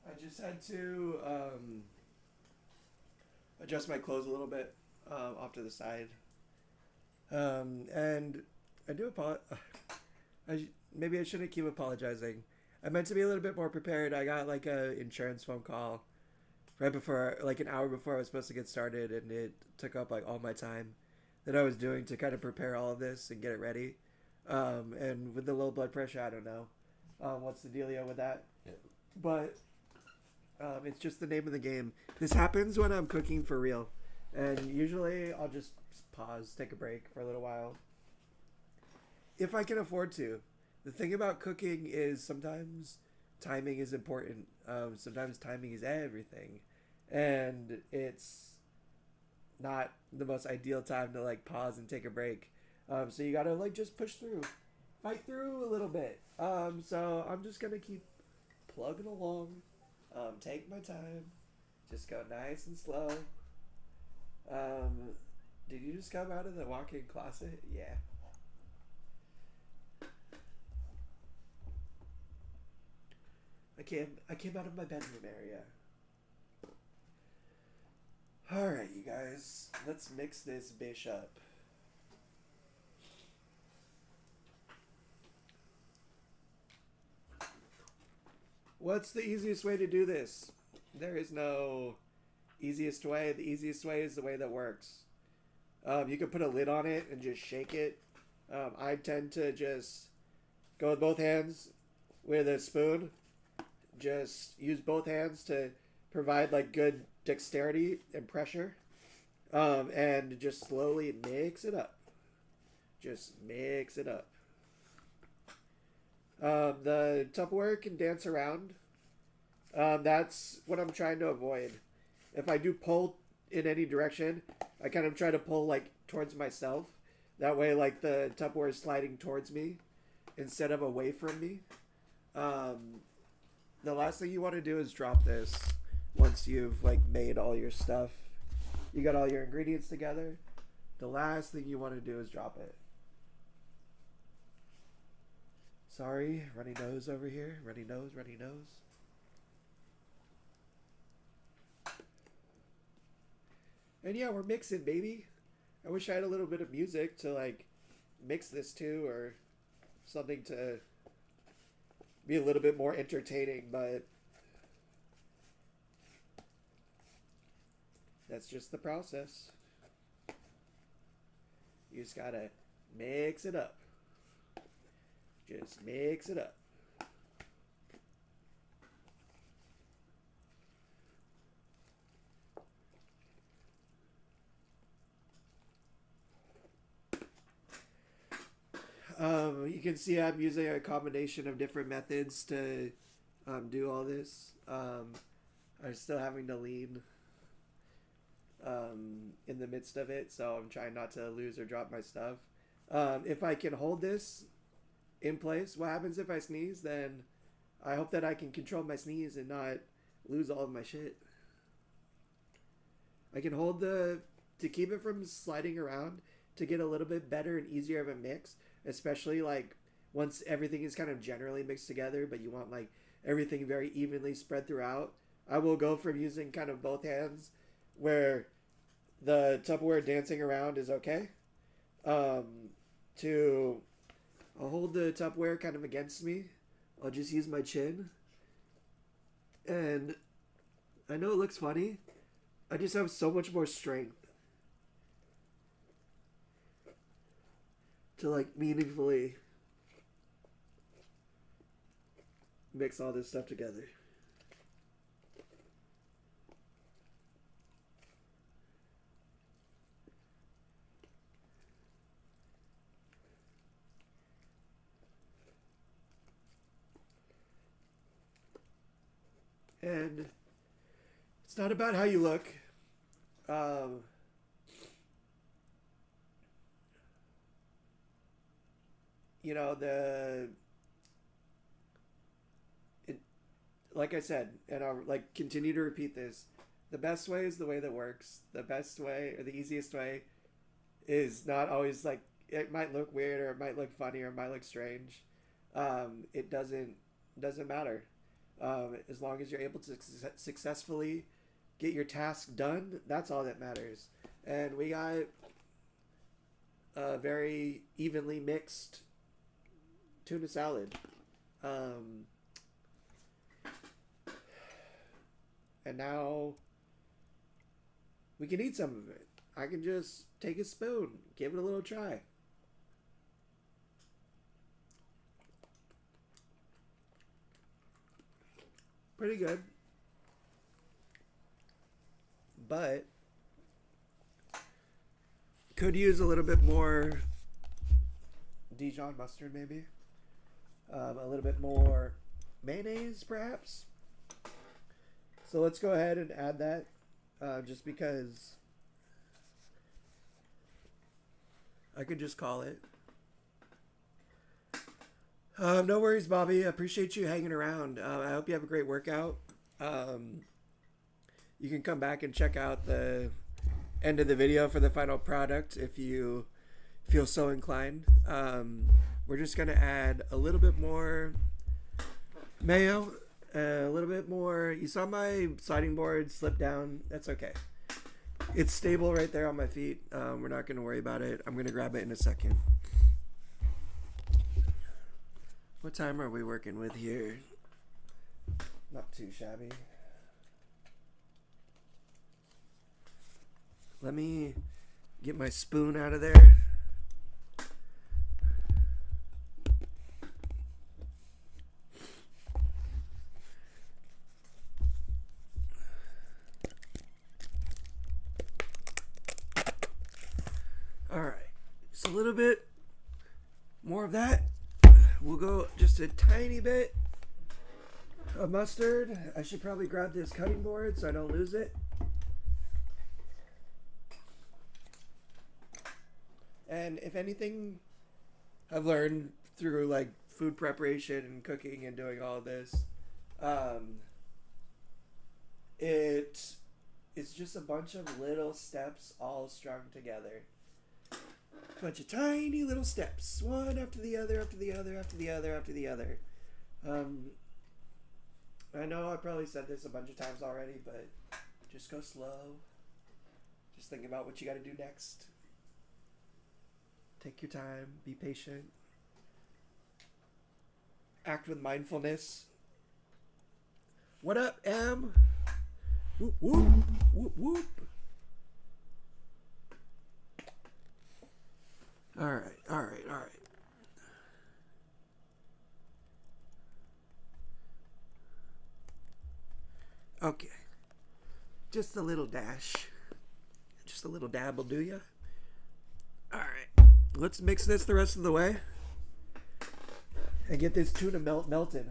I just had to adjust my clothes a little bit off to the side. And I do apologize. Maybe I shouldn't keep apologizing. I meant to be a little bit more prepared. I got like a insurance phone call right before, like an hour before I was supposed to get started, and it took up like all my time that I was doing to kind of prepare all of this and get it ready. And with the low blood pressure, I don't know what's the dealio with that. Yeah. But it's just the name of the game. This happens when I'm cooking for real. And usually I'll just pause, take a break for a little while. If I can afford to. The thing about cooking is sometimes timing is important. Sometimes timing is everything. And it's not the most ideal time to like pause and take a break. So you gotta like just push through. Fight through a little bit. So I'm just gonna keep plugging along. Take my time. Just go nice and slow. Did you just come out of the walk-in closet? Yeah. I came out of my bedroom area. Alright, you guys. Let's mix this bish up. What's the easiest way to do this? There is no easiest way. The easiest way is the way that works. You can put a lid on it and just shake it. I tend to just go with both hands with a spoon. Just use both hands to provide like good dexterity and pressure. And just slowly mix it up. Just mix it up. The Tupperware can dance around. That's what I'm trying to avoid. If I do pull in any direction, I kind of try to pull like towards myself. That way like the Tupperware is sliding towards me instead of away from me. The last thing you want to do is drop this once you've like made all your stuff. You got all your ingredients together. The last thing you want to do is drop it. Sorry, runny nose over here. Runny nose, runny nose. And yeah, we're mixing, baby. I wish I had a little bit of music to like mix this to, or something to be a little bit more entertaining, but that's just the process. You just gotta mix it up. Just mix it up. You can see I'm using a combination of different methods to do all this. I'm still having to lean in the midst of it, so I'm trying not to lose or drop my stuff. If I can hold this in place, what happens if I sneeze? Then I hope that I can control my sneeze and not lose all of my shit. I can hold to keep it from sliding around, to get a little bit better and easier of a mix, especially like once everything is kind of generally mixed together, but you want like everything very evenly spread throughout. I will go from using kind of both hands, where the Tupperware dancing around is okay, to I'll hold the Tupperware kind of against me. I'll just use my chin. And I know it looks funny. I just have so much more strength to like meaningfully mix all this stuff together. And it's not about how you look. Um, you know, like I said, and I'll like continue to repeat this, the best way is the way that works. The best way, or the easiest way, is not always like, it might look weird, or it might look funny, or it might look strange. It doesn't matter. As long as you're able to successfully get your task done, that's all that matters. And we got a very evenly mixed tuna salad. And now we can eat some of it. I can just take a spoon, give it a little try. Pretty good. But could use a little bit more Dijon mustard, maybe. A little bit more mayonnaise, perhaps. So let's go ahead and add that, just because I could just call it. No worries, Bobby. I appreciate you hanging around. I hope you have a great workout. You can come back and check out the end of the video for the final product if you feel so inclined. We're just going to add a little bit more mayo, a little bit more. You saw my sliding board slip down. That's okay. It's stable right there on my feet. We're not going to worry about it. I'm going to grab it in a second. What time are we working with here? Not too shabby. Let me get my spoon out of there. All right, just a little bit more of that. We'll go just a tiny bit of mustard. I should probably grab this cutting board so I don't lose it. And if anything I've learned through like food preparation and cooking and doing all this, it's just a bunch of little steps all strung together. Bunch of tiny little steps, one after the other, after the other, after the other, after the other. I know I probably said this a bunch of times already, but just go slow. Just think about what you got to do next. Take your time. Be patient. Act with mindfulness. What up, Em? Whoop, whoop, whoop, whoop. All right, all right, all right. Okay. Just a little dash. Just a little dab will do ya. All right. Let's mix this the rest of the way and get this tuna melted.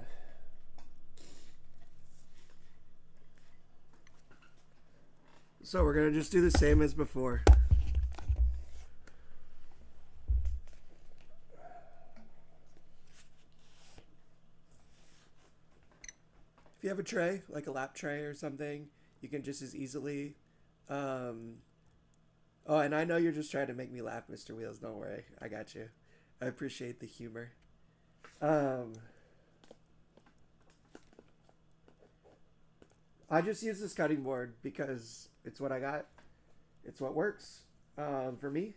So we're going to just do the same as before. If you have a tray, like a lap tray or something, you can just as easily... oh, and I know you're just trying to make me laugh, Mr. Wheels. Don't worry. I got you. I appreciate the humor. I just use this cutting board because it's what I got. It's what works for me.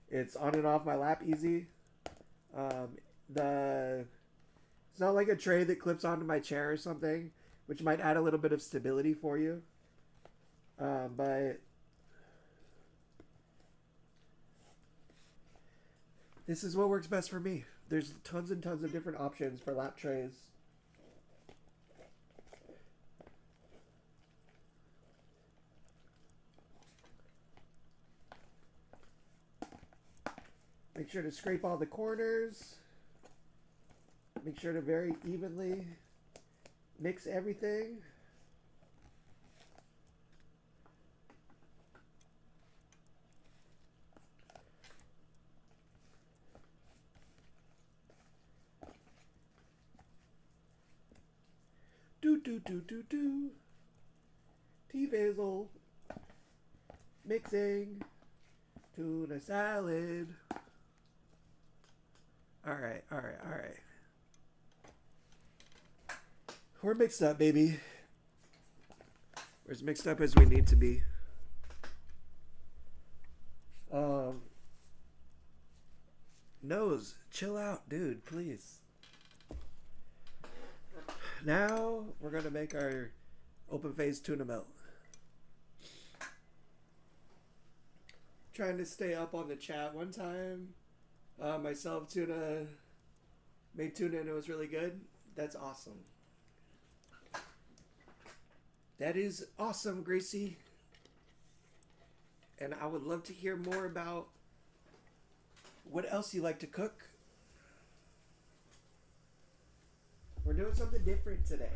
It's on and off my lap easy. It's not like a tray that clips onto my chair or something, which might add a little bit of stability for you. But this is what works best for me. There's tons and tons of different options for lap trays. Make sure to scrape all the corners. Make sure to very evenly mix everything. Do. T-Basil. Mixing. Tuna salad. Alright. We're mixed up, baby. We're as mixed up as we need to be. Nose, chill out, dude, please. Now, we're going to make our open face tuna melt. Trying to stay up on the chat. One time, myself, tuna, made tuna and it was really good. That's awesome. That is awesome, Gracie. And I would love to hear more about what else you like to cook. We're doing something different today.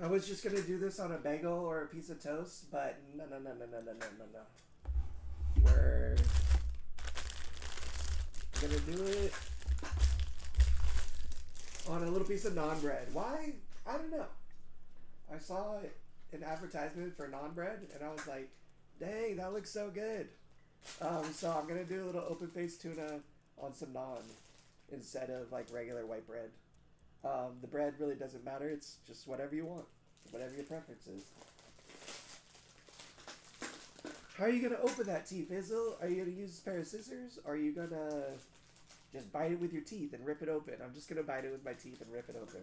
I was just going to do this on a bagel or a piece of toast, but no. We're going to do it on a little piece of naan bread. Why? I don't know. I saw an advertisement for naan bread, and I was like, dang, that looks so good. So I'm going to do a little open-faced tuna on some naan instead of like regular white bread. The bread really doesn't matter. It's just whatever you want, whatever your preference is. How are you going to open that, T-Fizzle? Are you going to use a pair of scissors? Or are you going to just bite it with your teeth and rip it open? I'm just going to bite it with my teeth and rip it open.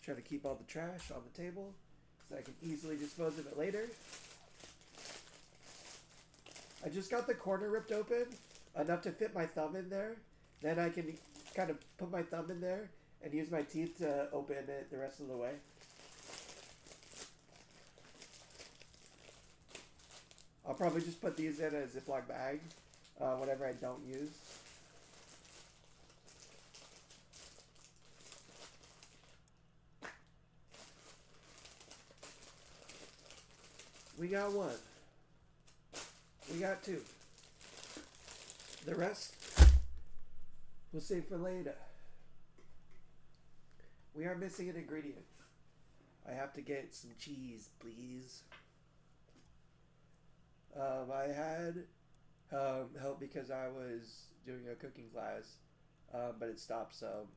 Try to keep all the trash on the table so I can easily dispose of it later. I just got the corner ripped open enough to fit my thumb in there. Then I can kind of put my thumb in there and use my teeth to open it the rest of the way. I'll probably just put these in a Ziploc bag whenever I don't use. We got one. We got two. The rest we'll save for later. We are missing an ingredient. I have to get some cheese, please. I had help because I was doing a cooking class but it stopped. So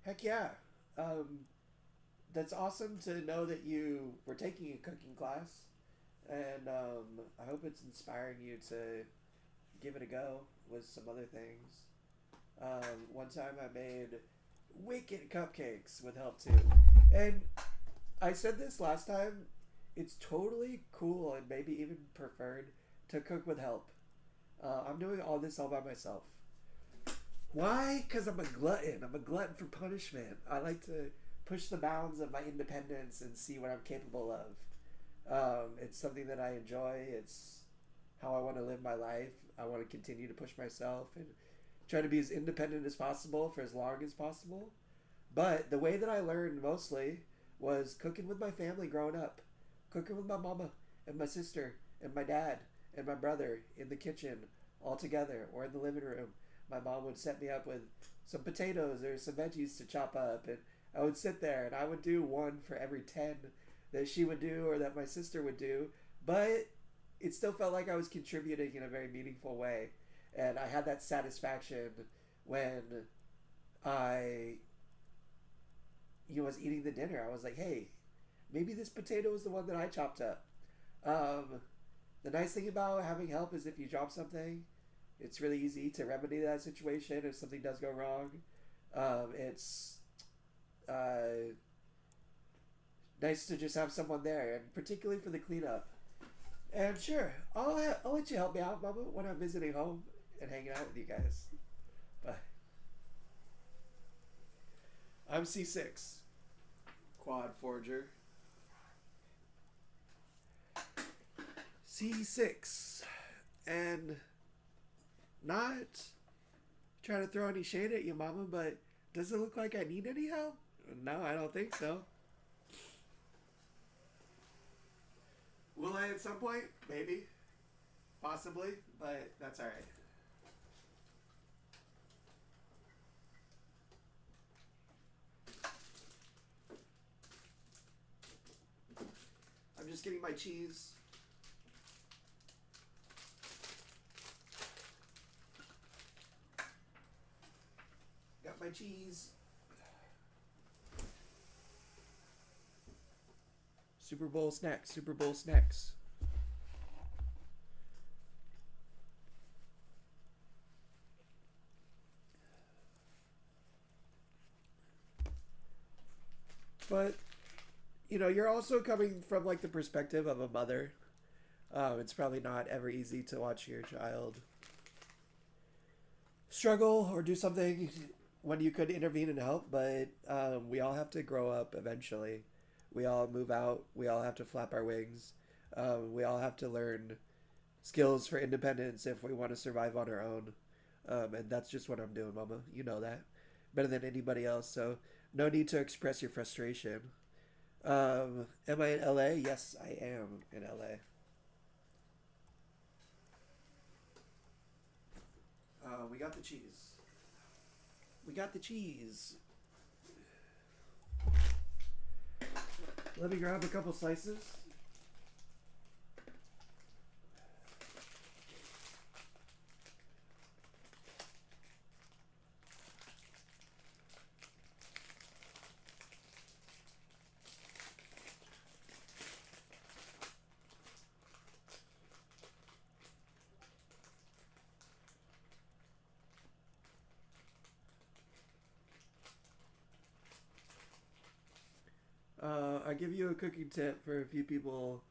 heck yeah. Um, that's awesome to know that you were taking a cooking class, and I hope it's inspiring you to give it a go with some other things. One time I made wicked cupcakes with help too, and I said this last time. It's totally cool and maybe even preferred to cook with help. I'm doing all this all by myself. Why? Because I'm a glutton. I'm a glutton for punishment. I like to push the bounds of my independence and see what I'm capable of. It's something that I enjoy. It's how I want to live my life. I want to continue to push myself and try to be as independent as possible for as long as possible. But the way that I learned mostly was cooking with my family growing up, cooking with my mama and my sister and my dad and my brother in the kitchen all together or in the living room. My mom would set me up with some potatoes or some veggies to chop up, and I would sit there and I would do one for every 10 that she would do or that my sister would do, but it still felt like I was contributing in a very meaningful way. And I had that satisfaction when I was eating the dinner. I was like, hey, maybe this potato is the one that I chopped up. Um, the nice thing about having help is if you drop something, it's really easy to remedy that situation if something does go wrong. It's nice to just have someone there, and particularly for the cleanup. And sure, I'll let you help me out, Mama, when I'm visiting home and hanging out with you guys. But I'm C6, Quad Forger. C6, and not trying to throw any shade at you, Mama, but does it look like I need any help? No, I don't think so. Will I at some point? Maybe. Possibly, but that's alright. I'm just getting my cheese. Got my cheese. Super Bowl snacks, Super Bowl snacks. But, you're also coming from like the perspective of a mother. It's probably not ever easy to watch your child struggle or do something when you could intervene and help, but we all have to grow up eventually. We all move out. We all have to flap our wings. We all have to learn skills for independence if we want to survive on our own. And that's just what I'm doing, Mama. You know that better than anybody else. So no need to express your frustration. Am I in LA? Yes, I am in LA. We got the cheese. We got the cheese. Let me grab a couple slices. I give you a cooking tip for a few people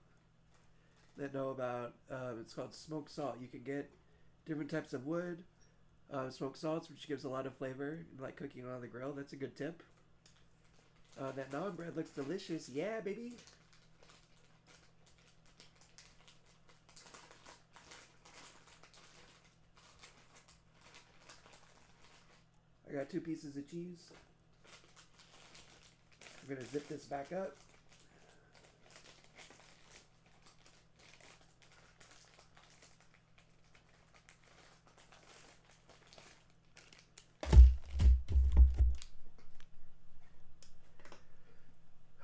that know about. It's called smoked salt. You can get different types of wood, smoked salts, which gives a lot of flavor, like cooking on the grill. That's a good tip. That naan bread looks delicious. Yeah, baby. I got 2 pieces of cheese. I'm gonna zip this back up.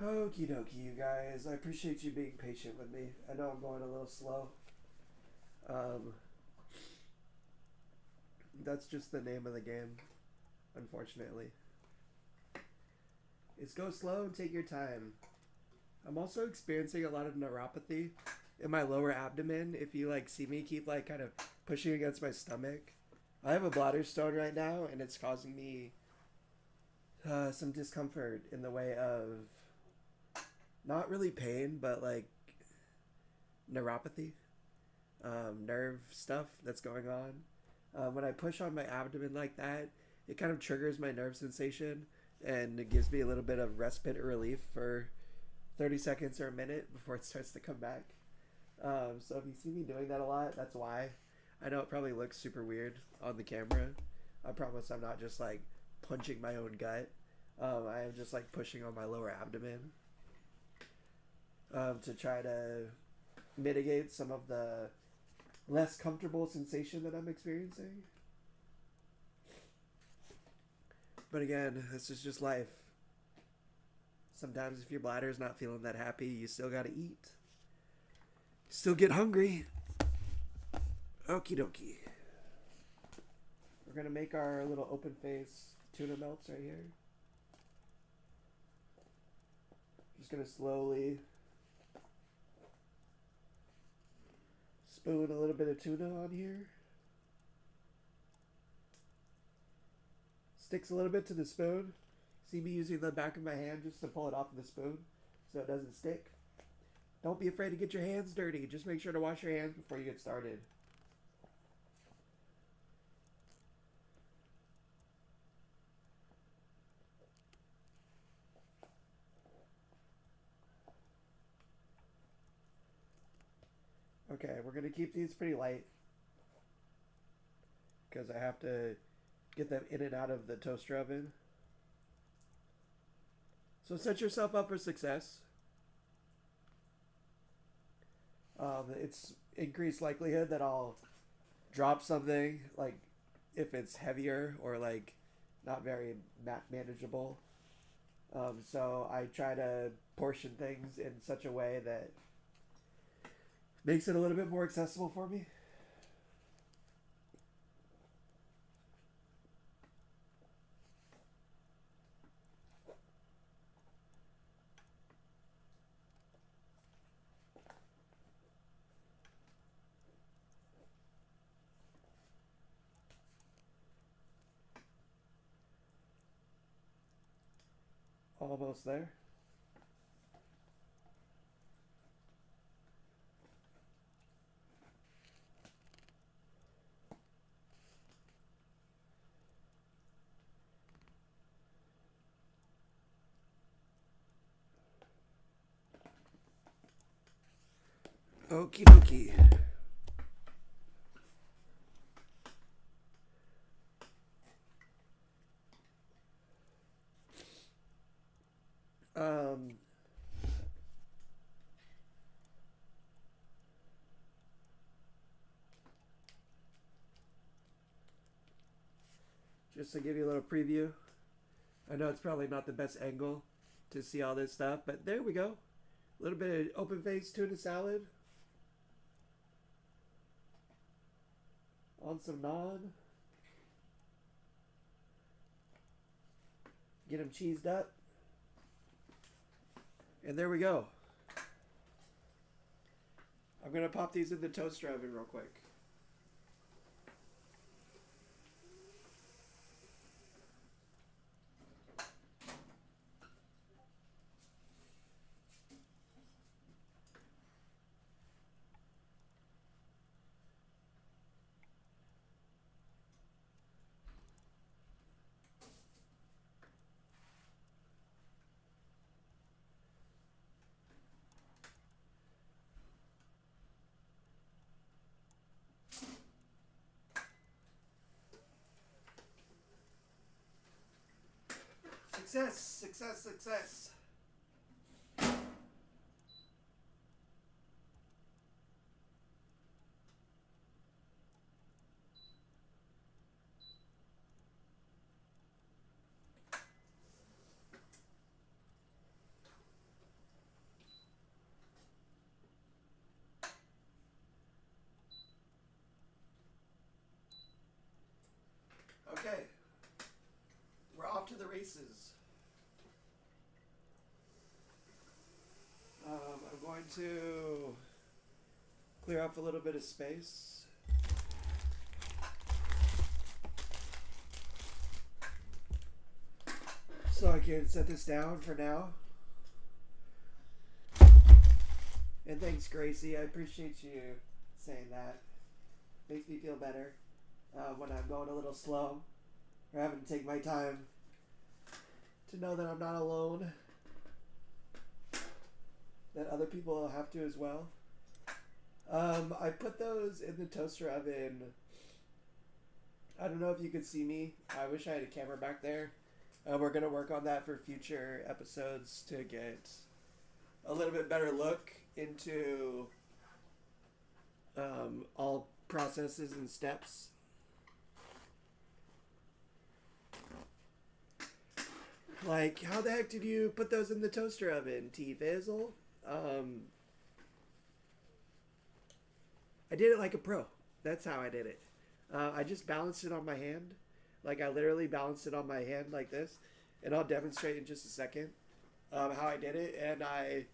Okie dokie, you guys. I appreciate you being patient with me. I know I'm going a little slow. Um, that's just the name of the game. unfortunately. It's go slow and take your time. I'm also experiencing a lot of neuropathy in my lower abdomen. If you like see me keep like kind of pushing against my stomach, I have a bladder stone right now, and it's causing me some discomfort in the way of not really pain, but like neuropathy, nerve stuff that's going on. When I push on my abdomen like that, it kind of triggers my nerve sensation, and it gives me a little bit of respite or relief for 30 seconds or a minute before it starts to come back. So if you see me doing that a lot, that's why. I know it probably looks super weird on the camera. I promise I'm not just like punching my own gut. I am just like pushing on my lower abdomen to try to mitigate some of the less comfortable sensation that I'm experiencing. But again, this is just life. Sometimes if your bladder's not feeling that happy, you still gotta eat. Still get hungry. Okie dokie. We're gonna make our little open face tuna melts right here. Just gonna slowly spoon a little bit of tuna on here. Sticks a little bit to the spoon. See me using the back of my hand just to pull it off of the spoon so it doesn't stick. Don't be afraid to get your hands dirty. Just make sure to wash your hands before you get started. Okay, we're going to keep these pretty light because I have to get them in and out of the toaster oven. So set yourself up for success. It's increased likelihood that I'll drop something, like if it's heavier or like not very manageable. So I try to portion things in such a way that makes it a little bit more accessible for me. Almost there. Okie dokie. Just to give you a little preview. I know it's probably not the best angle to see all this stuff, but there we go. A little bit of open face tuna salad on some naan. Get them cheesed up. And there we go. I'm going to pop these in the toaster oven real quick. Success, success, success. Okay. spaces. I'm going to clear up a little bit of space. So I can set this down for now. And thanks, Gracie. I appreciate you saying that. Makes me feel better when I'm going a little slow or having to take my time to know that I'm not alone. That other will have to as well. I put those in the toaster oven. I don't know if you could see me. I wish I had a camera back there. We're going to work on that for future episodes to get a little bit better look into all processes and steps. Like, how the heck did you put those in the toaster oven, T. Fizzle? I did it like a pro. That's how I did it. I just balanced it on my hand. Like, I literally balanced it on my hand like this. And I'll demonstrate in just a second how I did it. And I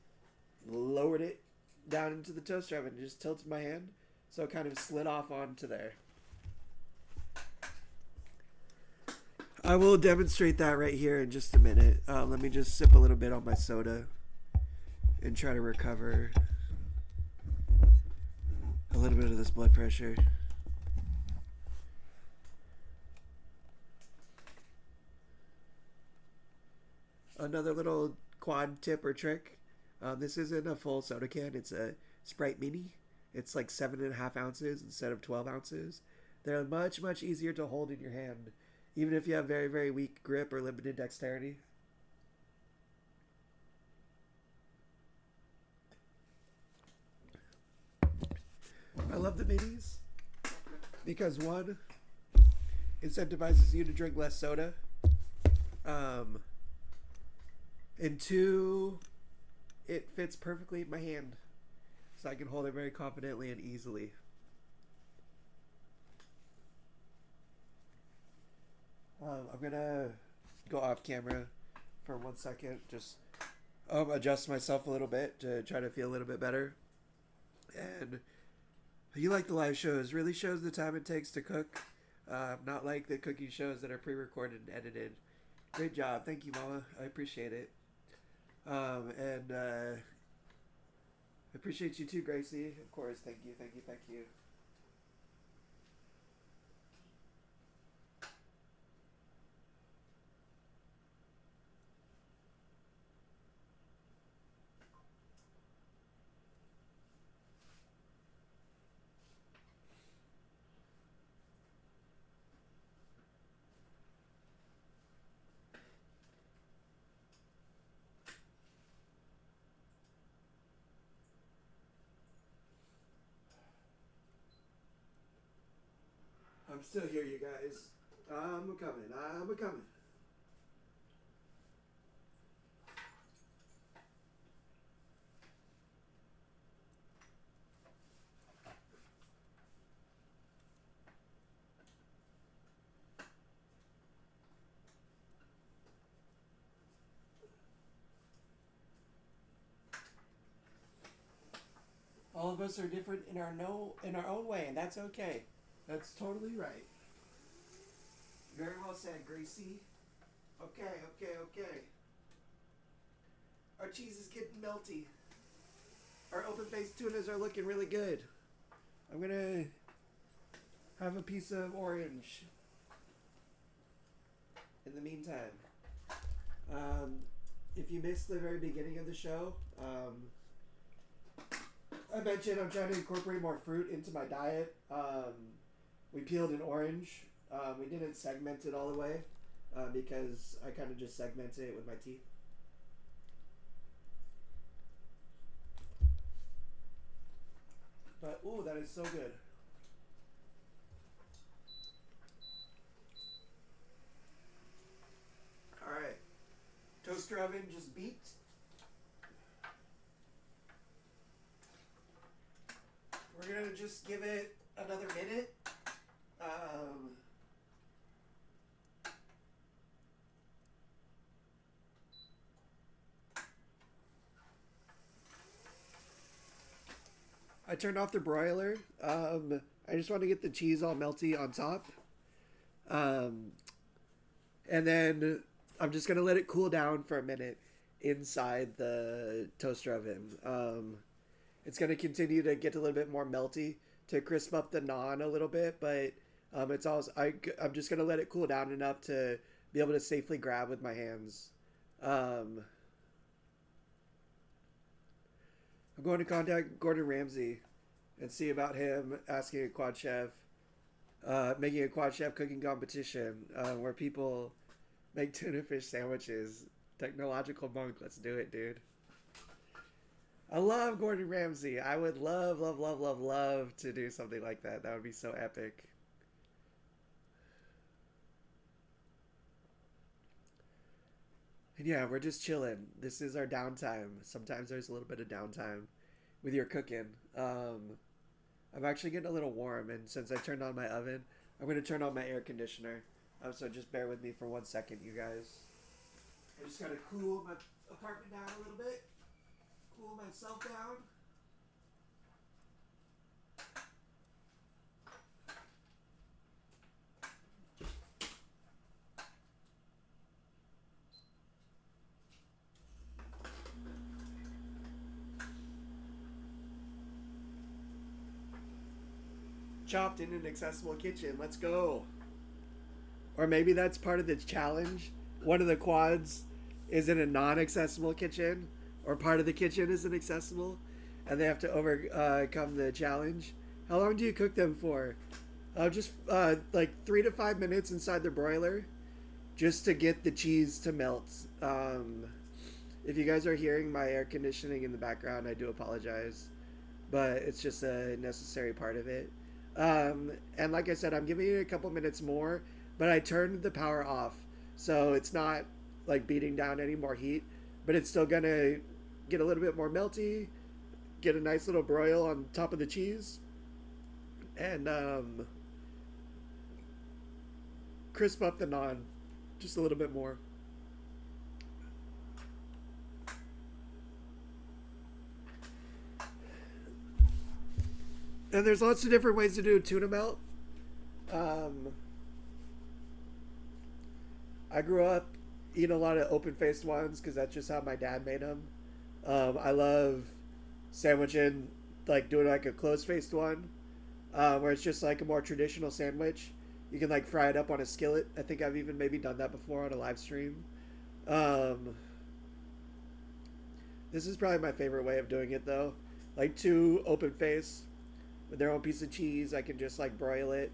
lowered it down into the toaster oven and just tilted my hand. So it kind of slid off onto there. I will demonstrate that right here in just a minute. Let me just sip a little bit on my soda and try to recover a little bit of this blood pressure. Another little quad tip or trick. This isn't a full soda can. It's a Sprite Mini. It's like 7.5 ounces instead of 12 ounces. They're much, much easier to hold in your hand, even if you have very, very weak grip or limited dexterity. I love the minis because one, incentivizes you to drink less soda. And two, it fits perfectly in my hand. So I can hold it very confidently and easily. I'm gonna go off camera for 1 second. Just adjust myself a little bit to try to feel a little bit better. And you like the live shows. Really shows the time it takes to cook. Not like the cooking shows that are pre-recorded and edited. Great job. Thank you, Mama. I appreciate it. And I appreciate you too, Gracie. Of course. Thank you, thank you, thank you. I'm still here, you guys. I'm a-coming. All of us are different in our own way, and that's okay. That's totally right. Very well said, Gracie. Okay. Our cheese is getting melty. Our open-faced tunas are looking really good. I'm gonna have a piece of orange in the meantime. If you missed the very beginning of the show, I mentioned I'm trying to incorporate more fruit into my diet. We peeled an orange. We didn't segment it all the way because I kind of just segmented it with my teeth. But, ooh, that is so good. Alright. Toaster oven just beeped. We're going to just give it another minute. I turned off the broiler. I just want to get the cheese all melty on top. Um, and then I'm just gonna let it cool down for a minute inside the toaster oven. It's gonna continue to get a little bit more melty to crisp up the naan a little bit, but it's also I'm just gonna let it cool down enough to be able to safely grab with my hands. Um, I'm going to contact Gordon Ramsay and see about him asking a quad chef, making a quad chef cooking competition where people make tuna fish sandwiches. Technological monk, let's do it, dude. I love Gordon Ramsay. I would love, love, love, love, love to do something like that. That would be so epic. And yeah, we're just chilling. This is our downtime. Sometimes there's a little bit of downtime with your cooking. I'm actually getting a little warm, and since I turned on my oven, I'm going to turn on my air conditioner. So just bear with me for 1 second, you guys. I just got to cool my apartment down a little bit. Cool myself down. Chopped in an accessible kitchen. Let's go. Or maybe that's part of the challenge. One of the quads is in a non-accessible kitchen, or part of the kitchen isn't accessible, and they have to overcome the challenge. How long do you cook them for? Just like 3 to 5 minutes inside the broiler, just to get the cheese to melt. If you guys are hearing my air conditioning in the background, I do apologize, but it's just a necessary part of it. And like I said, I'm giving it a couple minutes more, but I turned the power off, so it's not like beating down any more heat, but it's still gonna get a little bit more melty, get a nice little broil on top of the cheese, and crisp up the naan just a little bit more. And there's lots of different ways to do a tuna melt. Um, I grew up eating a lot of open-faced ones because that's just how my dad made them. I love sandwiching, like doing like a closed-faced one, where it's just like a more traditional sandwich. You can like fry it up on a skillet. I think I've even maybe done that before on a live stream. Um, this is probably my favorite way of doing it though. Like two open-faced with their own piece of cheese. I can just like broil it.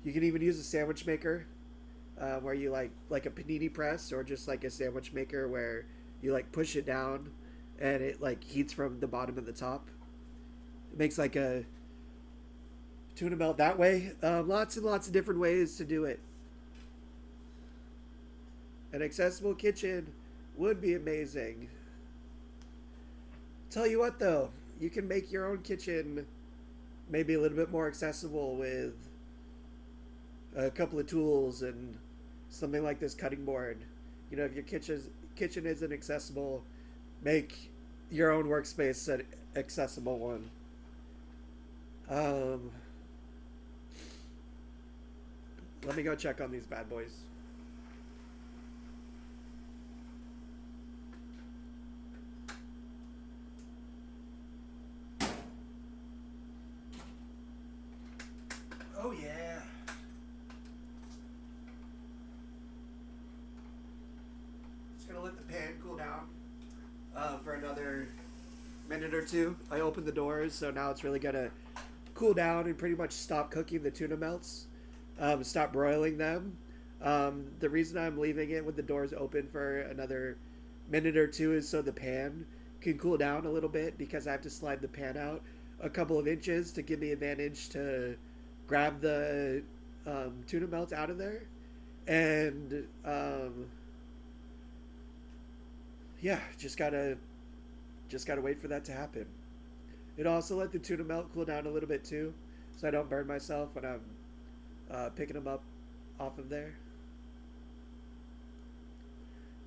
You can even use a sandwich maker, where you like a panini press, or just like a sandwich maker where you like push it down and it like heats from the bottom and the top. It makes like a tuna melt that way. Lots and lots of different ways to do it. An accessible kitchen would be amazing. Tell you what though, you can make your own kitchen maybe a little bit more accessible with a couple of tools and something like this cutting board. You know, if your kitchen isn't accessible, make your own workspace an accessible one. Um, Let me go check on these bad boys. Oh yeah. Just gonna let the pan cool down for another minute or two. I opened the doors, so now it's really gonna cool down and pretty much stop cooking the tuna melts. Stop broiling them. The reason I'm leaving it with the doors open for another minute or two is so the pan can cool down a little bit, because I have to slide the pan out a couple of inches to give me advantage to grab the tuna melts out of there. And yeah, just gotta wait for that to happen. It also let the tuna melt cool down a little bit too, so I don't burn myself when I'm picking them up off of there.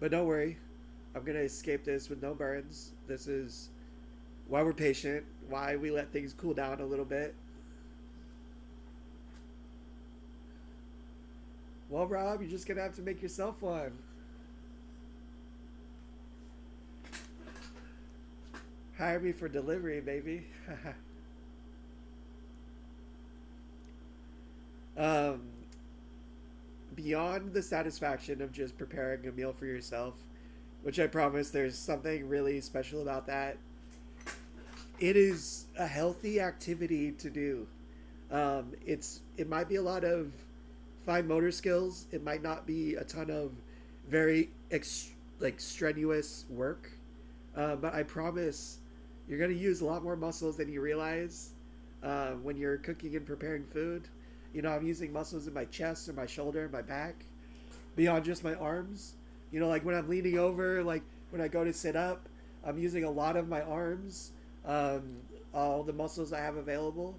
But don't worry, I'm gonna escape this with no burns. This is why we're patient, why we let things cool down a little bit. Well, Rob, you're just gonna have to make yourself one. Hire me for delivery, baby. um, Beyond the satisfaction of just preparing a meal for yourself, which I promise there's something really special about that, it is a healthy activity to do. It might be a lot of fine motor skills. It might not be a ton of very like strenuous work, but I promise you're gonna use a lot more muscles than you realize when you're cooking and preparing food. You know, I'm using muscles in my chest and my shoulder and my back beyond just my arms. You know, like when I'm leaning over, like when I go to sit up, I'm using a lot of my arms, um, all the muscles I have available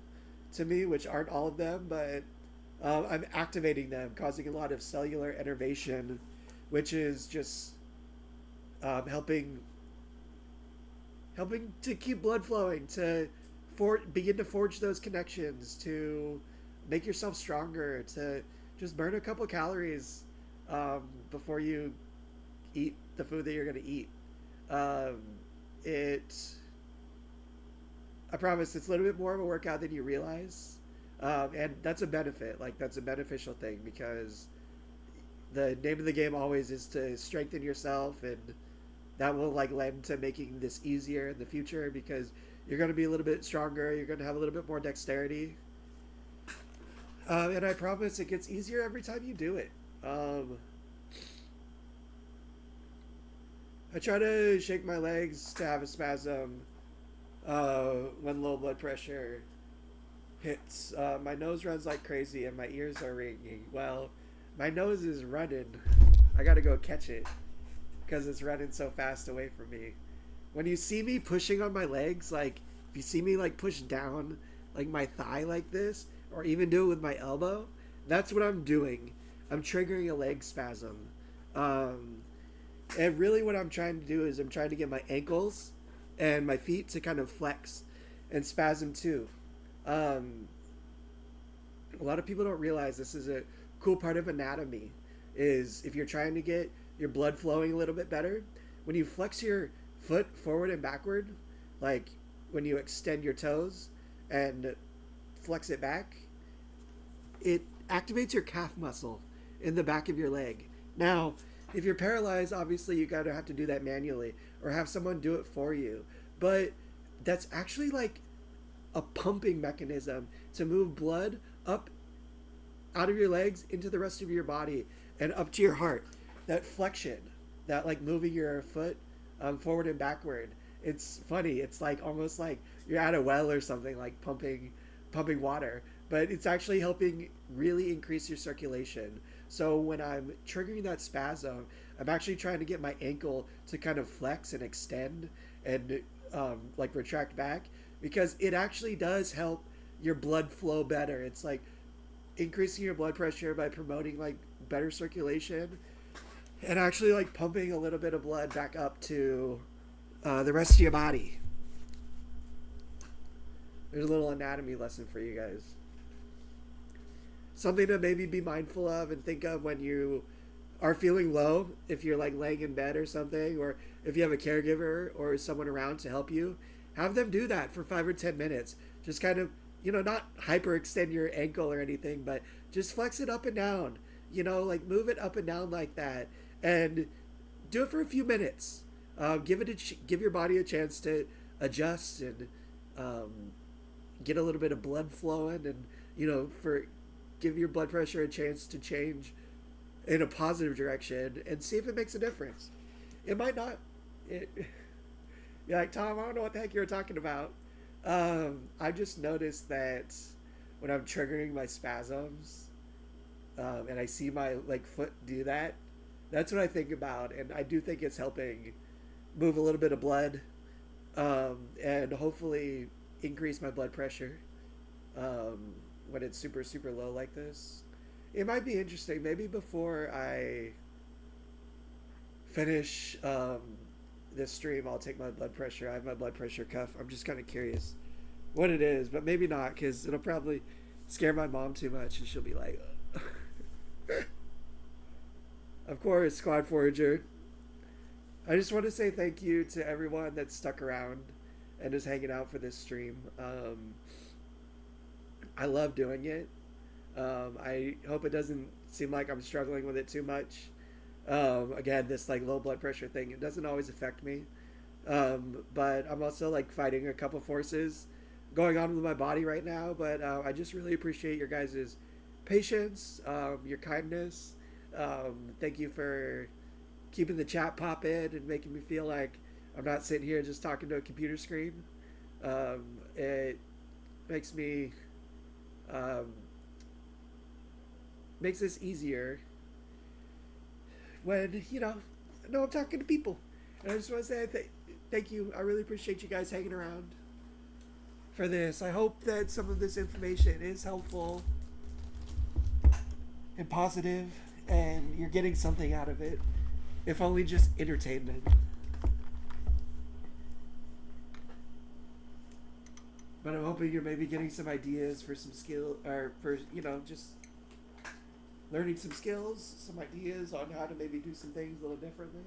to me, which aren't all of them, but I'm activating them, causing a lot of cellular innervation, which is just helping to keep blood flowing, to begin to forge those connections, to make yourself stronger, to just burn a couple calories before you eat the food that you're going to eat. Um, it, I promise, it's a little bit more of a workout than you realize, and that's a benefit. Like that's a beneficial thing because the name of the game always is to strengthen yourself, and that will like lend to making this easier in the future because you're going to be a little bit stronger. You're going to have a little bit more dexterity, and I promise it gets easier every time you do it. I try to shake my legs to have a spasm when low blood pressure hits. My nose runs like crazy and my ears are ringing. Well, my nose is running. I gotta go catch it because it's running so fast away from me. When you see me pushing on my legs, like if you see me like push down like my thigh like this, or even do it with my elbow, that's what I'm doing. I'm triggering a leg spasm. And really what I'm trying to do is I'm trying to get my ankles and my feet to kind of flex and spasm too. Um, a lot of people don't realize this is a cool part of anatomy is if you're trying to get your blood flowing a little bit better, when you flex your foot forward and backward, like when you extend your toes and flex it back, it activates your calf muscle in the back of your leg. Now, if you're paralyzed, obviously you gotta have to do that manually or have someone do it for you. But that's actually like a pumping mechanism to move blood up out of your legs into the rest of your body and up to your heart. That flexion, that like moving your foot forward and backward. It's funny. It's like almost like you're at a well or something, like pumping water. But it's actually helping really increase your circulation. So when I'm triggering that spasm, I'm actually trying to get my ankle to kind of flex and extend and like retract back because it actually does help your blood flow better. It's like increasing your blood pressure by promoting like better circulation and actually like pumping a little bit of blood back up to the rest of your body. There's a little anatomy lesson for you guys. Something to maybe be mindful of and think of when you are feeling low, if you're like laying in bed or something, or if you have a caregiver or someone around to help you, have them do that for 5 or 10 minutes. Just kind of, you know, not hyperextend your ankle or anything, but just flex it up and down, you know, like move it up and down like that and do it for a few minutes. Give your body a chance to adjust and get a little bit of blood flowing and, you know, give your blood pressure a chance to change in a positive direction and see if it makes a difference. It might not. You're like, Tom, I don't know what the heck you were talking about. I just noticed that when I'm triggering my spasms and I see my like foot do that, that's what I think about. And I do think it's helping move a little bit of blood and hopefully increase my blood pressure when it's super, super low like this. It might be interesting. Maybe before I finish this stream, I'll take my blood pressure. I have my blood pressure cuff. I'm just kind of curious what it is, but maybe not, because it'll probably scare my mom too much, and she'll be like, of course, Squad Forager. I just want to say thank you to everyone that's stuck around and is hanging out for this stream. I love doing it. I hope it doesn't seem like I'm struggling with it too much. Again, this like low blood pressure thing, it doesn't always affect me. But I'm also like fighting a couple forces going on with my body right now. But I just really appreciate your guys' patience, your kindness. Thank you for keeping the chat popping and making me feel like I'm not sitting here just talking to a computer screen. It makes me makes this easier when I know I'm talking to people. And I just want to say thank you. I really appreciate you guys hanging around for this. I hope that some of this information is helpful and positive, and you're getting something out of it, if only just entertainment. But I'm hoping you're maybe getting some ideas for some skill, or for just learning some skills, some ideas on how to maybe do some things a little differently.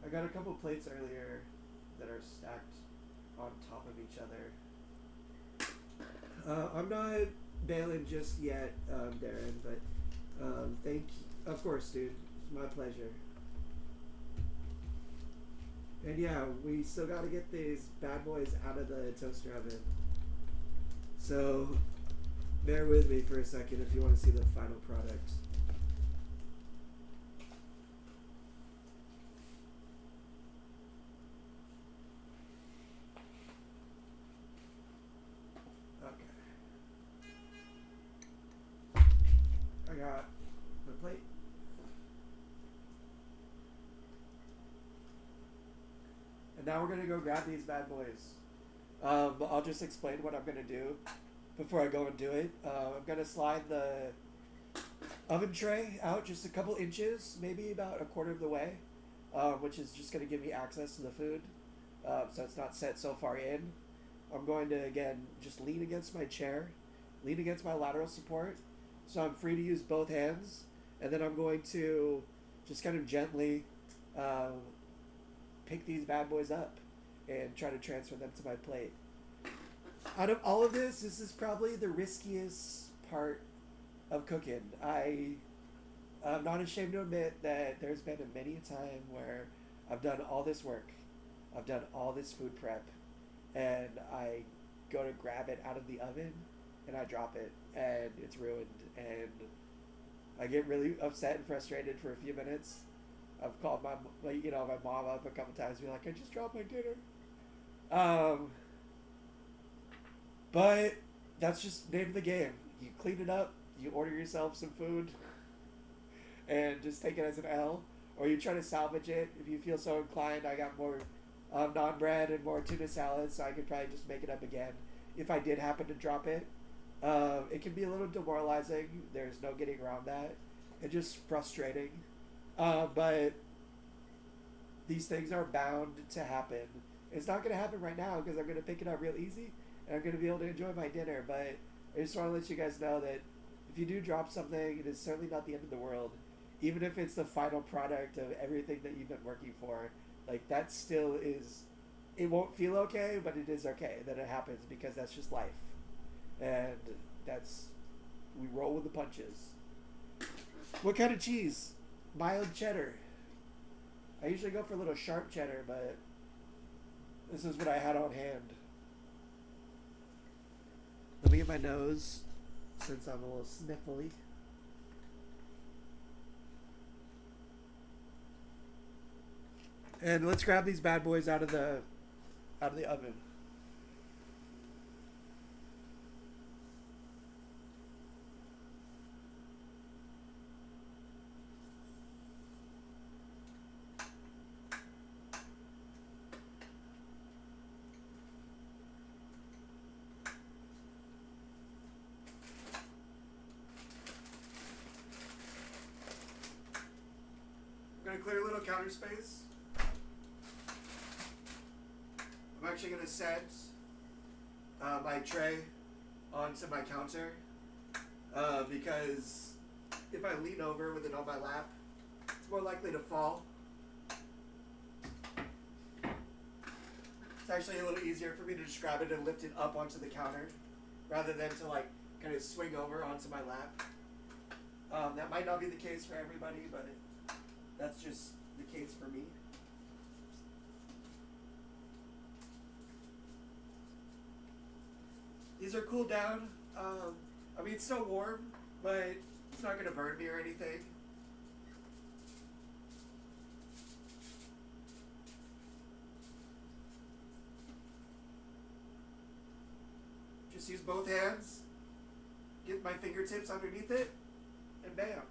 I got a couple plates earlier that are stacked on top of each other. I'm not bailing just yet, Darren, but thank you. Of course, dude. It's my pleasure. And yeah, we still got to get these bad boys out of the toaster oven. So bear with me for a second if you want to see the final product. Okay. I got the plate. And now we're going to go grab these bad boys. I'll just explain what I'm going to do before I go and do it. I'm going to slide the oven tray out just a couple inches, maybe about a quarter of the way, which is just going to give me access to the food, so it's not set so far in. I'm going to, again, just lean against my chair, lean against my lateral support, so I'm free to use both hands, and then I'm going to just kind of gently pick these bad boys up and try to transfer them to my plate. Out of all of this is probably the riskiest part of cooking. I'm not ashamed to admit that there's been many a time where I've done all this work, I've done all this food prep, and I go to grab it out of the oven and I drop it and it's ruined, and I get really upset and frustrated for a few minutes. I've called my mom up a couple times and be like, I just dropped my dinner. But that's just name of the game. You clean it up, you order yourself some food, and just take it as an L, or you try to salvage it if you feel so inclined. I got more naan bread and more tuna salad, so I could probably just make it up again if I did happen to drop it. It can be a little demoralizing. There's no getting around that. It's just frustrating. But these things are bound to happen. It's not going to happen right now because I'm going to pick it up real easy and I'm going to be able to enjoy my dinner. But I just want to let you guys know that if you do drop something, it is certainly not the end of the world. Even if it's the final product of everything that you've been working for, like that still is, it won't feel okay, but it is okay that it happens because that's just life. And we roll with the punches. What kind of cheese? Mild cheddar. I usually go for a little sharp cheddar, but this is what I had on hand. Let me get my nose, since I'm a little sniffly. And let's grab these bad boys out of the oven. clear a little counter space. I'm actually going to set my tray onto my counter because if I lean over with it on my lap, it's more likely to fall. It's actually a little easier for me to just grab it and lift it up onto the counter rather than to like kind of swing over onto my lap. That might not be the case for everybody, but that's just the case for me. These are cooled down. I mean, it's still warm, but it's not going to burn me or anything. Just use both hands, get my fingertips underneath it, and bam,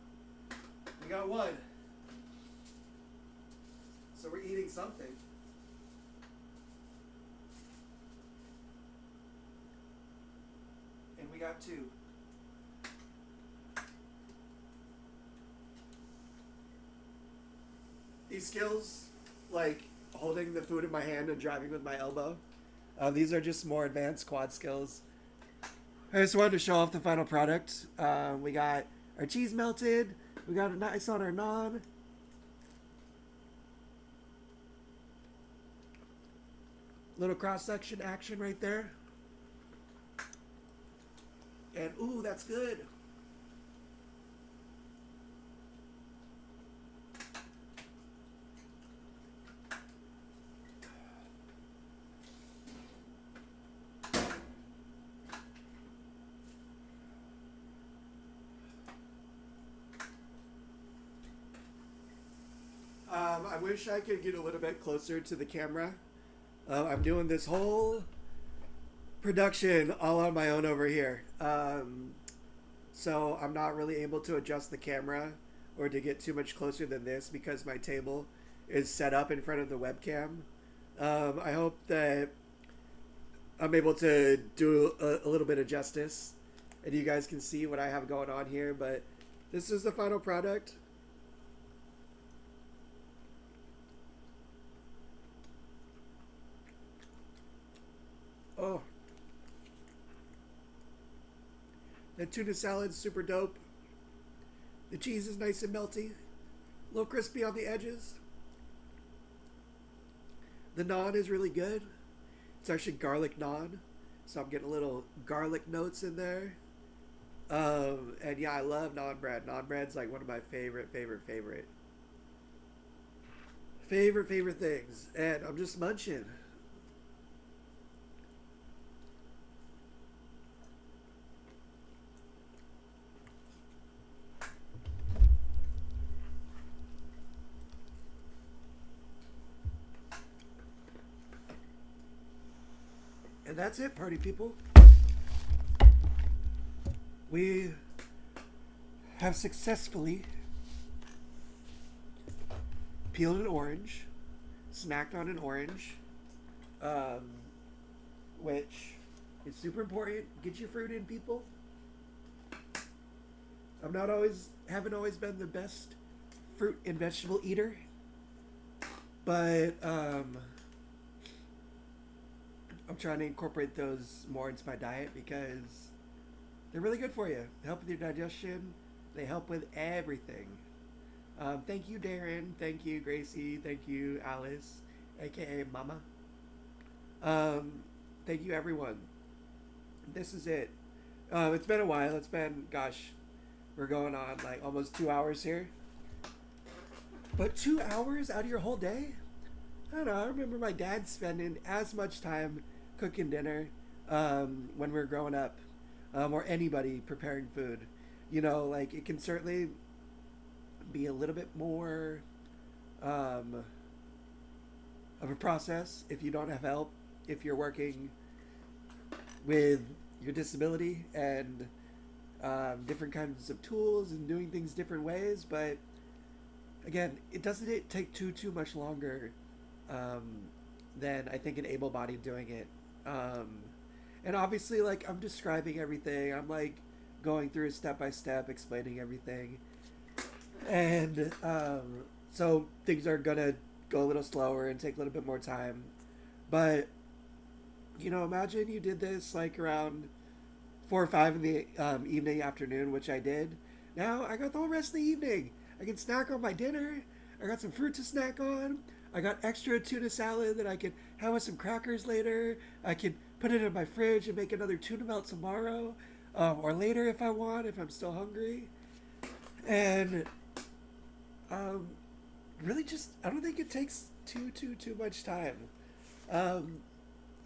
we got one. So we're eating something. And we got two. These skills, like holding the food in my hand and driving with my elbow, these are just more advanced quad skills. I just wanted to show off the final product. We got our cheese melted. We got it nice on our naan. Little cross-section action right there. And ooh, that's good. I wish I could get a little bit closer to the camera. I'm doing this whole production all on my own over here. So I'm not really able to adjust the camera or to get too much closer than this because my table is set up in front of the webcam. I hope that I'm able to do a little bit of justice and you guys can see what I have going on here, but this is the final product. Oh, that tuna salad's super dope. The cheese is nice and melty, a little crispy on the edges. The naan is really good. It's actually garlic naan, so I'm getting a little garlic notes in there. And yeah, I love naan bread. Naan bread's like one of my favorite things. And I'm just munching. And that's it, party people. We have successfully peeled an orange, snacked on an orange, which is super important. Get your fruit in, people. Haven't always been the best fruit and vegetable eater, but I'm trying to incorporate those more into my diet because they're really good for you. They help with your digestion. They help with everything. Thank you, Darren. Thank you, Gracie. Thank you, Alice, aka Mama. Thank you, everyone. This is it. It's been a while. It's been, gosh, we're going on like almost 2 hours here. But 2 hours out of your whole day? I don't know. I remember my dad spending as much time cooking dinner when we were growing up, or anybody preparing food. You know, like it can certainly be a little bit more of a process if you don't have help, if you're working with your disability and different kinds of tools and doing things different ways. But again, it doesn't take too much longer than I think an able-bodied doing it. And obviously, like, I'm describing everything. I'm like going through it step by step, explaining everything. And So things are gonna go a little slower and take a little bit more time. But imagine you did this like around 4 or 5 in the evening, afternoon, which I did. Now I got the whole rest of the evening. I can snack on my dinner. I got some fruit to snack on. I got extra tuna salad that I can have with some crackers later. I can put it in my fridge and make another tuna melt tomorrow, or later if I want, if I'm still hungry. And um, really, just I don't think it takes too much time. Um,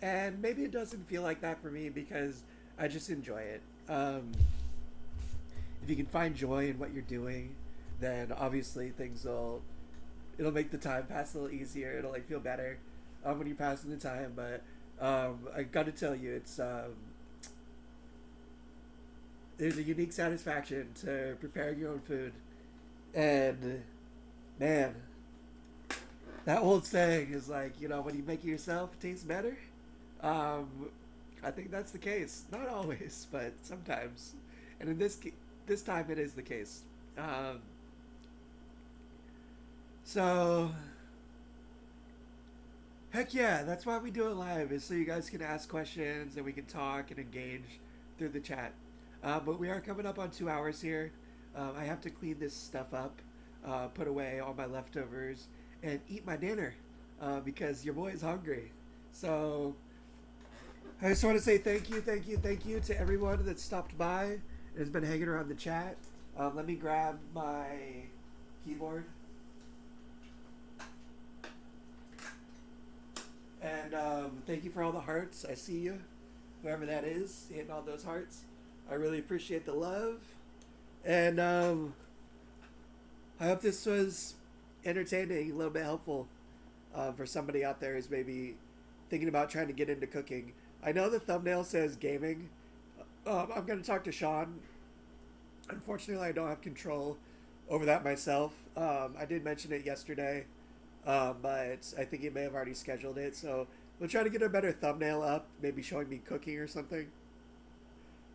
and maybe it doesn't feel like that for me because I just enjoy it. If you can find joy in what you're doing, then obviously it'll make the time pass a little easier. It'll like feel better when you're passing the time. But I got to tell you, there's a unique satisfaction to preparing your own food, and man, that old saying is like, when you make it yourself, it tastes better. Um, I think that's the case. Not always, but sometimes. And in this time, it is the case. Um, so, heck yeah, that's why we do it live, is so you guys can ask questions and we can talk and engage through the chat. But we are coming up on 2 hours here. I have to clean this stuff up, put away all my leftovers, and eat my dinner because your boy is hungry. So I just want to say thank you to everyone that stopped by and has been hanging around the chat. Let me grab my keyboard. And thank you for all the hearts. I see you, whoever that is, hitting all those hearts. I really appreciate the love. And I hope this was entertaining, a little bit helpful for somebody out there who's maybe thinking about trying to get into cooking. I know the thumbnail says gaming. I'm going to talk to Sean. Unfortunately, I don't have control over that myself. I did mention it yesterday, but I think he may have already scheduled it. So we'll try to get a better thumbnail up, maybe showing me cooking or something.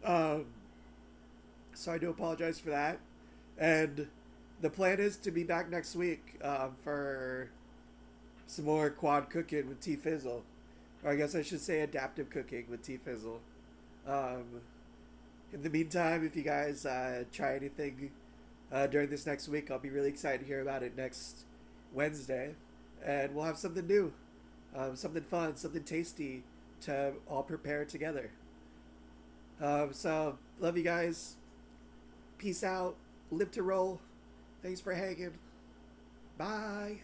So I do apologize for that. And the plan is to be back next week for some more quad cooking with T Fizzle. Or I guess I should say adaptive cooking with T Fizzle. In the meantime, if you guys try anything during this next week, I'll be really excited to hear about it next Wednesday. And we'll have something new, something fun, something tasty to all prepare together. So, love you guys. Peace out. Live to roll. Thanks for hanging. Bye.